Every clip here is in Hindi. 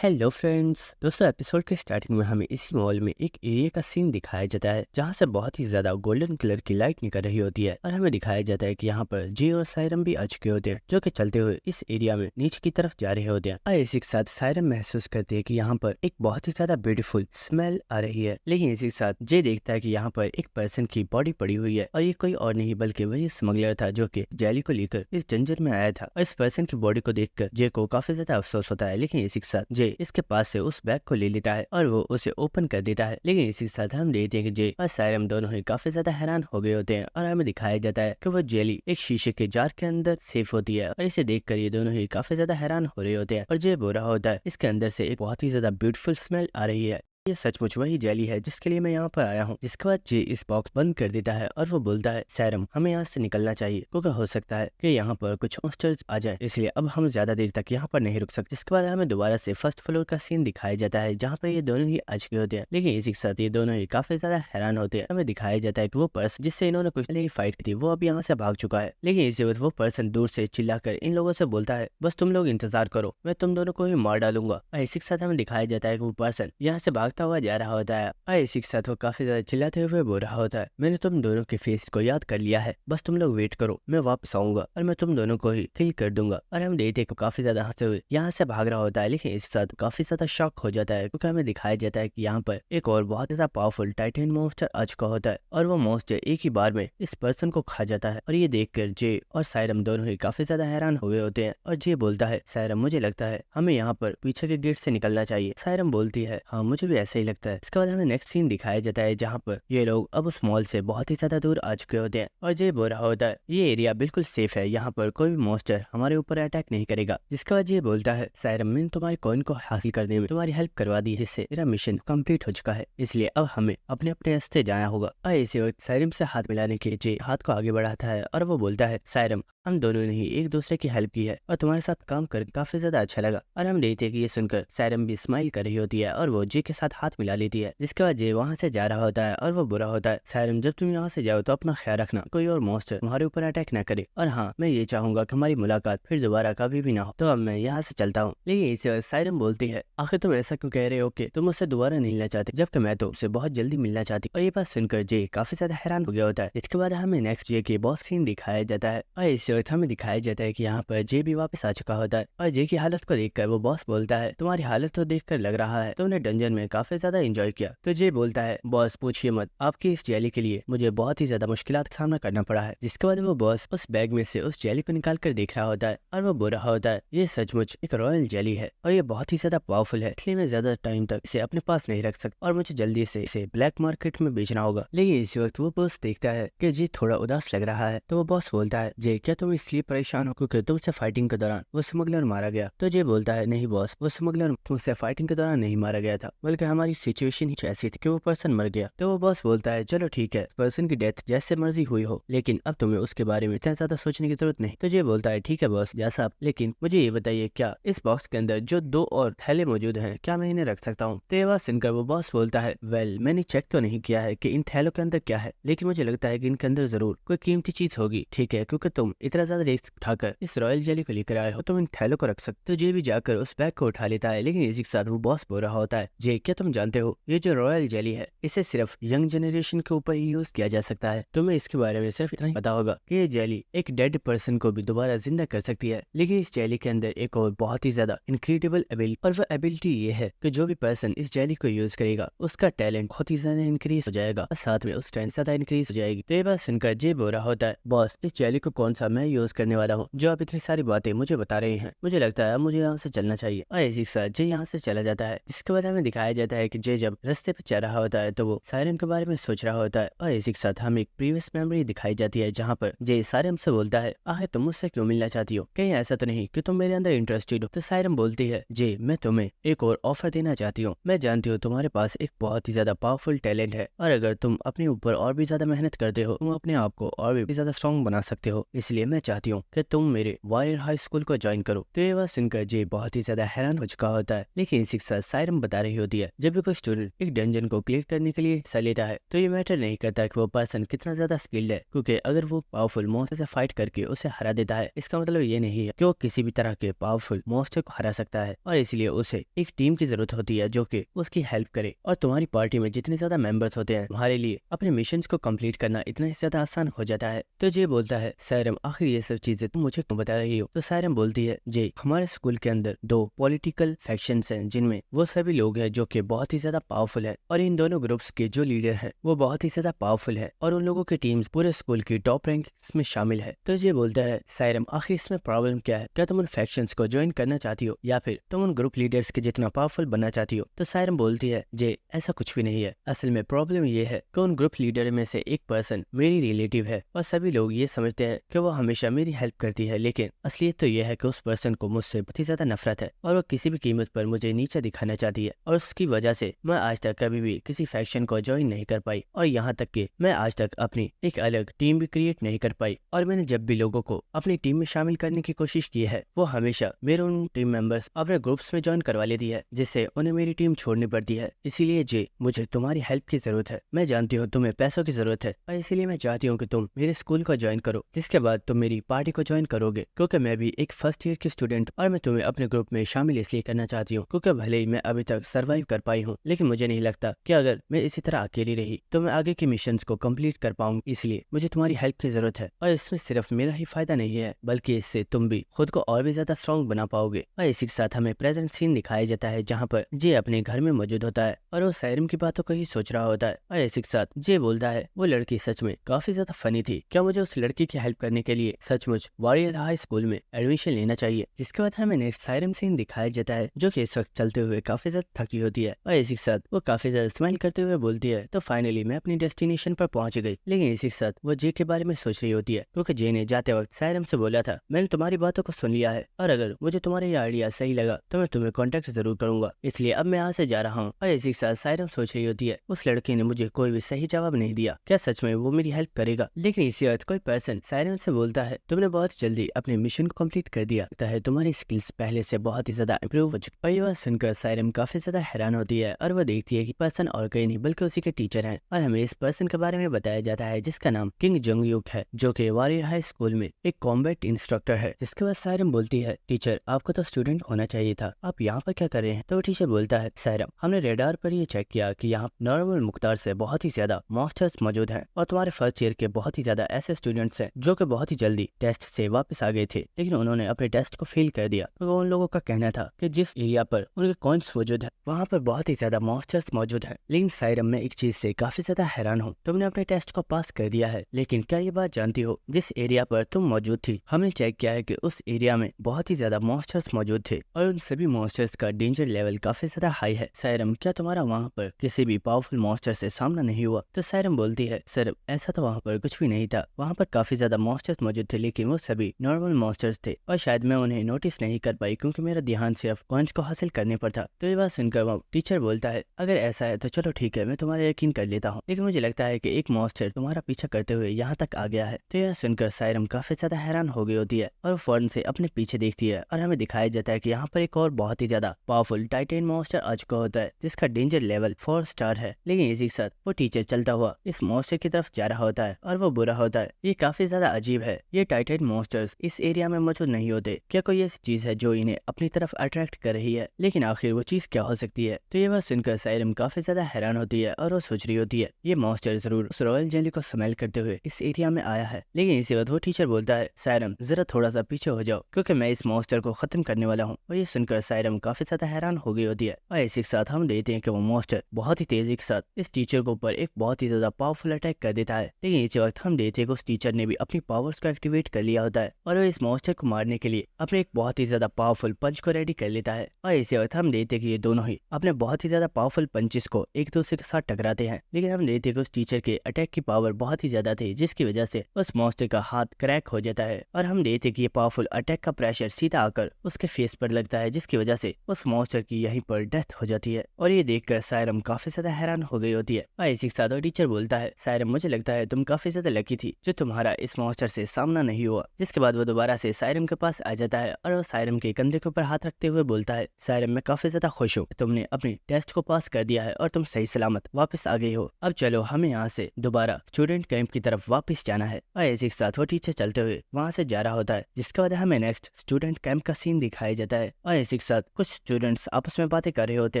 हेलो फ्रेंड्स दोस्तों, एपिसोड के स्टार्टिंग में हमें इसी मॉल में एक एरिया का सीन दिखाया जाता है जहां से बहुत ही ज्यादा गोल्डन कलर की लाइट निकल रही होती है और हमें दिखाया जाता है कि यहाँ पर जे और सायरम भी आ चुके होते हैं जो कि चलते हुए इस एरिया में नीचे की तरफ जा रहे होते हैं। और इसी के साथ सायरम महसूस करते हैं कि यहाँ पर एक बहुत ही ज्यादा ब्यूटीफुल स्मेल आ रही है, लेकिन इसी के साथ जे देखता है कि यहाँ पर एक पर्सन की बॉडी पड़ी हुई है और ये कोई और नहीं बल्कि वही स्मगलर था जो कि जेली को लेकर इस जंजर में आया था। और इस पर्सन की बॉडी को देखकर जे को काफी ज्यादा अफसोस होता है, लेकिन इसी के साथ जे इसके पास से उस बैग को ले लेता है और वो उसे ओपन कर देता है। लेकिन इसी के साथ हम देखते हैं कि जे और सायरम दोनों ही काफी ज्यादा हैरान हो गए होते हैं और हमें दिखाया जाता है कि वो जेली एक शीशे के जार के अंदर सेफ होती है और इसे देखकर ये दोनों ही काफी ज्यादा हैरान हो रहे होते हैं। और जे बोल रहा होता है इसके अंदर से एक बहुत ही ज्यादा ब्यूटीफुल स्मेल आ रही है, ये सचमुच वही जेली है जिसके लिए मैं यहाँ पर आया हूँ। जिसके बाद जे इस बॉक्स बंद कर देता है और वो बोलता है सायरम हमें यहाँ से निकलना चाहिए क्योंकि हो सकता है कि यहाँ पर कुछ मॉन्स्टर्स आ जाए, इसलिए अब हम ज्यादा देर तक यहाँ पर नहीं रुक सकते। जिसके बाद हमें दोबारा से फर्स्ट फ्लोर का सीन दिखाया जाता है जहाँ पर ये दोनों ही आ चुके होते हैं, लेकिन इसी के साथ ये दोनों ही काफी ज्यादा हैरान होते हैं। हमें दिखाया जाता है कि वो पर्सन जिससे इन्होंने कुछ पहले ही फाइट की थी वो अब यहाँ से भाग चुका है, लेकिन इसी वक्त वो पर्सन दूर से चिल्लाकर इन लोगों से बोलता है बस तुम लोग इंतजार करो, मैं तुम दोनों को ही मार डालूंगा। और इसी के साथ हमें दिखाया जाता है कि वो पर्सन यहाँ से भागता हुआ जा रहा होता है और इसी के साथ वो काफी ज्यादा चिल्लाते हुए बोल रहा होता है मैंने तुम दोनों के फेस को याद कर लिया है, बस तुम लोग वेट करो, मैं वापस आऊंगा और मैं तुम दोनों को ही किल कर दूंगा। और हम देखते हैं काफी ज्यादा हंसते हुए यहाँ से भाग रहा होता है, लेकिन इसके साथ काफी ज्यादा शॉक हो जाता है क्योंकि हमें दिखाया जाता है कि यहाँ पर एक और बहुत ज्यादा पावरफुल टाइटन मॉन्स्टर आ चुका होता है और वो मॉन्स्टर एक ही बार में इस पर्सन को खा जाता है। और ये देखकर जे और सायरम दोनों ही काफी ज्यादा हैरान हो गए होते हैं और जे बोलता है सायरम मुझे लगता है हमें यहाँ पर पीछे के गेट से निकलना चाहिए। सायरम बोलती है हाँ मुझे भी ऐसा ही लगता है। इसके बाद हमें नेक्स्ट सीन दिखाया जाता है जहाँ पर ये लोग अब उस मॉल से बहुत ही ज्यादा दूर आ चुके होते हैं और जे बोल रहा होता है ये एरिया बिल्कुल सेफ है, यहाँ पर कोई भी मॉन्स्टर हमारे ऊपर अटैक नहीं करेगा। जिसके बाद ये बोलता है सायरम मैंने तुम्हारे कॉइन को हासिल करने में तुम्हारी हेल्प करवा दी, जिससे मेरा मिशन कंप्लीट हो चुका है, इसलिए अब हमें अपने अपने रास्ते जाना होगा। और इसी वक्त सायरम से हाथ मिलाने के लिए जे हाथ को आगे बढ़ाता है और वो बोलता है सायरम हम दोनों ने ही एक दूसरे की हेल्प की है और तुम्हारे साथ काम करके काफी ज्यादा अच्छा लगा। और हम देखते हैं कि ये सुनकर सायरम भी स्माइल कर रही होती है और वो जे के साथ हाथ मिला लेती है। जिसके बाद जे वहाँ से जा रहा होता है और वो बुरा होता है सायरम जब तुम यहाँ से जाओ तो अपना ख्याल रखना, कोई और मॉन्स्टर तुम्हारे ऊपर अटैक न करे। और हाँ मैं ये चाहूंगा कि हमारी मुलाकात फिर दोबारा कभी भी ना हो। तो अब मैं यहाँ से चलता हूँ। लेकिन इस वक्त सायरम बोलती है आखिर तुम ऐसा क्यों कह रहे हो कि तुम मुझसे दोबारा नहीं मिलना चाहते जबकि मैं तो उससे बहुत जल्दी मिलना चाहती। और ये बात सुनकर जे काफी ज्यादा हैरान हो गया होता है। इसके बाद हमें नेक्स्ट जे के बॉस सीन दिखाया जाता है और इस वक्त हमें दिखाया जाता है कि यहाँ पर जे भी वापस आ चुका होता है और जे की हालत को देखकर वो बॉस बोलता है तुम्हारी हालत तो देखकर लग रहा है तुमने डंजन में काफी ज्यादा एंजॉय किया। तो जे बोलता है बॉस पूछिए मत, आपकी इस जेली के लिए मुझे बहुत ही ज्यादा मुश्किलात का सामना करना पड़ा है। जिसके बाद वो बॉस उस बैग में से उस जेली को निकाल कर देख रहा होता है और वो बोल रहा होता है ये सचमुच एक रॉयल जेली है और ये बहुत ही ज्यादा पावरफुल है, इसलिए मैं ज्यादा टाइम तक इसे अपने पास नहीं रख सकता और मुझे जल्दी से इसे ब्लैक मार्केट में बेचना होगा। लेकिन इसी वक्त वो बॉस देखता है कि जे थोड़ा उदास लग रहा है तो वो बॉस बोलता है जे क्या तुम इसलिए परेशान हो क्योंकि तुमसे फाइटिंग के दौरान वो स्मगलर मारा गया। तो जे बोलता है नहीं बॉस, वो स्मगलर मुझसे फाइटिंग के दौरान नहीं मारा गया था बल्कि हमारी सिचुएशन ही ऐसी थी कि वो पर्सन मर गया। तो वो बॉस बोलता है चलो ठीक है, पर्सन की डेथ जैसे मर्जी हुई हो लेकिन अब तुम्हें उसके बारे में इतना ज्यादा सोचने की जरूरत नहीं। तो जे बोलता है ठीक है बॉस जैसा आप, लेकिन मुझे ये बताइए क्या इस बॉक्स के अंदर जो 2 और थैले मौजूद हैं क्या मैं इन्हें रख सकता हूँ। तो ये बात सुनकर वो बॉस बोलता है वेल मैंने चेक तो नहीं किया है कि इन थैलों के अंदर क्या है, लेकिन मुझे लगता है कि इनके अंदर जरूर कोई कीमती चीज होगी। ठीक है क्योंकि तुम इतना ज्यादा रिस्क उठाकर इस रॉयल जेली को लेकर आए हो, तुम इन थैलों को रख सकते। तो जे भी जाकर उस बैग को उठा लेता है, लेकिन इसी के साथ वो बॉस बोल रहा होता है जे क्या तुम जानते हो ये जो रॉयल जेली है इसे सिर्फ यंग जनरेशन के ऊपर ही यूज किया जा सकता है। तुम्हें इसके बारे में सिर्फ इतना ही पता होगा कि ये जेली एक डेड पर्सन को भी दोबारा जिंदा कर सकती है, लेकिन इस जेली के अंदर एक और बहुत ही ज्यादा इनक्रेडिबल एबिलिटी, और वो एबिलिटी ये है कि जो भी पर्सन इस जेली को यूज करेगा उसका टैलेंट बहुत ही ज्यादा इंक्रीज हो जाएगा और साथ में उस टाइम ज्यादा इंक्रीज हो जाएगी। तो ये बात सुनकर जे बोल रहा होता है बॉस इस जेली को कौन सा मैं यूज करने वाला हूँ जो आप इतनी सारी बातें मुझे बता रहे हैं, मुझे लगता है मुझे यहाँ से चलना चाहिए। और इसी के साथ जे यहाँ से चला जाता है। जिसके बाद हमें दिखाया जाता है कि जे जब रास्ते पे चल रहा होता है तो वो सायरन के बारे में सोच रहा होता है और इसी के साथ हमें एक प्रीवियस मेमोरी दिखाई जाती है जहाँ पर जे सायरन से बोलता है आखिर तुम मुझसे क्यों मिलना चाहती हो, कहीं ऐसा तो नहीं कि तुम मेरे अंदर इंटरेस्टेड हो। तो सायरन बोलती है जे मैं तुम्हें एक और ऑफर देना चाहती हूँ, मैं जानती हूँ तुम्हारे पास एक बहुत ही ज्यादा पावरफुल टैलेंट है और अगर तुम अपने ऊपर और भी ज्यादा मेहनत करते हो तुम अपने आप को और भी ज्यादा स्ट्रॉन्ग बना सकते हो, इसलिए मैं चाहती हूँ कि तुम मेरे वॉरियर हाई स्कूल को ज्वाइन करो। तो ये बात सुनकर जे बहुत ही ज्यादा हैरान हो चुका होता है, लेकिन इसी के साथ सायरन बता रही होती है जब भी कोई स्टूडेंट एक डंजन को क्लियर करने के लिए हिस्सा लेता है तो ये मैटर नहीं करता कि वो पर्सन कितना ज्यादा स्किल्ड है, क्योंकि अगर वो पावरफुल मॉन्स्टर से फाइट करके उसे हरा देता है, इसका मतलब ये नहीं है कि वो किसी भी तरह के पावरफुल मॉन्स्टर को हरा सकता है, और इसलिए उसे एक टीम की जरूरत होती है जो कि उसकी हेल्प करे। और तुम्हारी पार्टी में जितने ज्यादा मेंबर्स होते हैं, तुम्हारे लिए अपने मिशन को कंप्लीट करना इतना ही ज्यादा आसान हो जाता है। तो जे बोलता है, सायरम आखिर ये सब चीजें तुम मुझे क्यों बता रही हो? तो सायरम बोलती है, जे हमारे स्कूल के अंदर 2 पॉलिटिकल फैक्शंस हैं, जिनमें वो सभी लोग हैं जो कि बहुत ही ज्यादा पावरफुल है, और इन दोनों ग्रुप्स के जो लीडर है वो बहुत ही ज्यादा पावरफुल है, और उन लोगों की टीम्स पूरे स्कूल की टॉप रैंक में शामिल है। तो ये बोलता है, सायरम आखिर इसमें प्रॉब्लम क्या है? क्या तुम उन फैक्शंस को ज्वाइन करना चाहती हो या फिर तुम उन ग्रुप लीडर्स के जितना पावरफुल बनना चाहती हो? तो सायरम बोलती है, जे ऐसा कुछ भी नहीं है। असल में प्रॉब्लम ये है कि उन ग्रुप लीडर में से एक पर्सन मेरी रिलेटिव है, और सभी लोग ये समझते हैं कि वो हमेशा मेरी हेल्प करती है, लेकिन असलियत तो यह है कि उस पर्सन को मुझसे बहुत ही ज्यादा नफरत है, और वो किसी भी कीमत पर मुझे नीचा दिखाना चाहती है, और उसकी वजह से मैं आज तक कभी भी किसी फैक्शन को ज्वाइन नहीं कर पाई, और यहाँ तक कि मैं आज तक अपनी एक अलग टीम भी क्रिएट नहीं कर पाई। और मैंने जब भी लोगों को अपनी टीम में शामिल करने की कोशिश की है, वो हमेशा मेरे उन टीम मेंबर्स अपने ग्रुप्स में ज्वाइन करवा लेती है, जिससे उन्हें मेरी टीम छोड़नी पड़ती है। इसीलिए जे मुझे तुम्हारी हेल्प की जरूरत है। मैं जानती हूँ तुम्हें पैसों की जरूरत है, और इसीलिए मैं चाहती हूँ कि तुम मेरे स्कूल को ज्वाइन करो, जिसके बाद तुम मेरी पार्टी को ज्वाइन करोगे, क्योंकि मैं भी एक फर्स्ट ईयर की स्टूडेंट, और मैं तुम्हें अपने ग्रुप में शामिल इसलिए करना चाहती हूँ क्योंकि भले ही मैं अभी तक सर्वाइव कर पाई हूँ, लेकिन मुझे नहीं लगता कि अगर मैं इसी तरह अकेली रही तो मैं आगे के मिशन को कंप्लीट कर पाऊंगी। इसलिए मुझे तुम्हारी हेल्प की जरूरत है, और इसमें सिर्फ मेरा ही फायदा नहीं है, बल्कि इससे तुम भी खुद को और भी ज्यादा स्ट्रॉन्ग बना पाओगे। और इसी के साथ हमें प्रेजेंट सीन दिखाया जाता है जहाँ पर जे अपने घर में मौजूद होता है, और वो सायरम की बातों को ही सोच रहा होता है। और इसी के साथ जे बोलता है, वो लड़की सच में काफी ज्यादा फनी थी, क्या मुझे उस लड़की की हेल्प करने के लिए सचमुच वॉरियर हाई स्कूल में एडमिशन लेना चाहिए? जिसके बाद हमें नेक्स्ट सायरम सीन दिखाया जाता है, जो कि इस वक्त चलते हुए काफी ज्यादा थकी होती है, और इसी के साथ वो काफी ज्यादा स्माइल करते हुए बोलती है, तो फाइनली मैं अपनी डेस्टिनेशन पर पहुंच गई। लेकिन इसी के साथ वो जे के बारे में सोच रही होती है, क्योंकि जे ने जाते वक्त सायरम से बोला था, मैंने तुम्हारी बातों को सुन लिया है, और अगर मुझे तुम्हारा ये आइडिया सही लगा तो मैं तुम्हें कॉन्टेक्ट जरूर करूंगा, इसलिए अब मैं यहाँ से जा रहा हूँ। और इसी के साथ सायरम सोच रही होती है, उस लड़की ने मुझे कोई भी सही जवाब नहीं दिया, क्या सच में वो मेरी हेल्प करेगा? लेकिन इसी वक्त कोई पर्सन सायरम से बोलता है, तुमने बहुत जल्दी अपने मिशन को कंप्लीट कर दिया, लगता है तुम्हारी स्किल्स पहले से बहुत ही ज्यादा इंप्रूव हो चुकी। और ये बात सुनकर सायरम काफी ज्यादा हैरान होती है, और वो देखती है कि पर्सन और कहीं नहीं बल्कि उसी के टीचर हैं। और हमें इस पर्सन के बारे में बताया जाता है जिसका नाम किंग जंग युक है, जो कि वॉरियर हाई स्कूल में एक कॉम्बैट इंस्ट्रक्टर है। जिसके बाद सायरम बोलती है, टीचर आपको तो स्टूडेंट होना चाहिए था, आप यहाँ पर क्या कर रहे हैं? तो टीचर बोलता है, सायरम हमने रेडार पर ये चेक किया कि यहाँ नॉर्मल मुख्तार से बहुत ही ज्यादा मॉन्स्टर्स मौजूद हैं, और तुम्हारे फर्स्ट ईयर के बहुत ही ज्यादा ऐसे स्टूडेंट्स हैं जो कि बहुत ही जल्दी टेस्ट से वापस आ गए थे, लेकिन उन्होंने अपने टेस्ट को फेल कर दिया, क्योंकि उन लोगों का कहना था कि जिस एरिया पर उनके कॉइन्स मौजूद है वहाँ पर बहुत ही ज्यादा मॉन्स्टर्स मौजूद है। लेकिन सायरम मैं एक चीज से काफी ज्यादा हैरान हूँ, तुमने अपने टेस्ट को पास कर दिया है, लेकिन क्या ये बात जानती हो, जिस एरिया पर तुम मौजूद थी हमने चेक किया है कि उस एरिया में बहुत ही ज्यादा मॉन्स्टर्स मौजूद थे, और उन सभी मॉन्स्टर्स का डेंजर लेवल काफी ज्यादा हाई है। सायरम क्या तुम्हारा वहाँ पर किसी भी पावरफुल मॉन्स्टर से सामना नहीं हुआ? तो सायरम बोलती है, सर ऐसा तो वहाँ पर कुछ भी नहीं था, वहाँ पर काफी ज्यादा मॉन्स्टर्स मौजूद थे, लेकिन वो सभी नॉर्मल मॉन्स्टर्स थे, और शायद मैं उन्हें नोटिस नहीं कर पाई क्योंकि मेरा ध्यान सिर्फ कॉइन्स को हासिल करने पर था। तो ये बात सुनकर वो टीचर बोलता है, अगर ऐसा है तो चलो ठीक है, मैं तुम्हारा यकीन कर लेता हूँ, लेकिन मुझे लगता है कि एक मॉन्स्टर तुम्हारा पीछा करते हुए यहाँ तक आ गया है। तो यह सुनकर सायरम काफी ज्यादा हैरान हो गई होती है, और फौरन से अपने पीछे देखती है, और हमें दिखाया जाता है कि यहाँ पर एक और बहुत ही ज्यादा पावरफुल टाइटेन मॉन्स्टर आ चुका होता है, जिसका डेंजर लेवल 4 स्टार है। लेकिन इसी के साथ वो टीचर चलता हुआ इस मॉन्स्टर की तरफ जा रहा होता है, और वो बुरा होता है। ये काफी ज्यादा अजीब है, ये टाइटेन मॉन्स्टर्स इस एरिया में मौजूद नहीं होते, क्या कोई ऐसी चीज है जो इन्हें अपनी तरफ अट्रैक्ट कर रही है? लेकिन आखिर वो चीज क्या हो सकती है? तो ये बात सुनकर सायरम काफी ज्यादा हैरान होती है, और वो सोच रही होती है, ये मॉन्स्टर जरूर उस रॉयल जेली को स्मेल करते हुए इस एरिया में आया है। लेकिन इसी वक्त वो टीचर बोलता है, सायरम जरा थोड़ा सा पीछे हो जाओ, क्योंकि मैं इस मॉन्स्टर को खत्म करने वाला हूँ। और ये सुनकर सायरम काफी ज्यादा हैरान हो गई होती है, और इसी के साथ हम देखते हैं कि वो मॉन्स्टर बहुत ही तेजी के साथ इस टीचर के ऊपर एक बहुत ही ज्यादा पावरफुल अटैक कर देता है। लेकिन इसी वक्त हम देखते हैं कि उस टीचर ने भी अपनी पावर्स को एक्टिवेट कर लिया होता है, और वो इस मॉन्स्टर को मारने के लिए अपने एक बहुत ही ज्यादा पावरफुल पंच को रेडी कर लेता है। और इसी वक्त हम देखते हैं कि ये दोनों ही अपने बहुत ही ज्यादा पावरफुल पंचेस को एक दूसरे के साथ टकराते हैं। लेकिन हम देखते हैं कि उस टीचर के अटैक की पावर बहुत ही ज्यादा थी, जिसकी वजह से उस मॉन्स्टर का हाथ क्रैक हो जाता है, और हम देखते हैं कि ये पावरफुल अटैक का प्रेशर सीधा आकर उसके फेस पर लगता है, जिसकी वजह से उस मॉन्स्टर की यहीं पर डेथ हो जाती है। और ये देखकर सायरम काफी ज्यादा हैरान हो गई होती है। और इसी के साथ टीचर बोलता है, सायरम मुझे लगता है तुम काफी ज्यादा लकी थी जो तुम्हारा इस मॉन्स्टर से सामना नहीं हुआ। जिसके बाद वो दोबारा से सायरम के पास आ जाता है, और वो सायरम के कंधे के ऊपर हाथ रखते हुए बोलता है, सायरम मैं काफी ज्यादा खुश हूँ तुमने अपनी में टेस्ट को पास कर दिया है और तुम सही सलामत वापस आ गई हो। अब चलो हमें यहाँ से दोबारा स्टूडेंट कैंप की तरफ वापस जाना है। और इसी के साथ वो टीचर चलते हुए वहाँ से जा रहा होता है, जिसके बाद हमें नेक्स्ट स्टूडेंट कैंप का सीन दिखाया जाता है। और इसी के साथ कुछ स्टूडेंट्स आपस में बातें कर रहे होते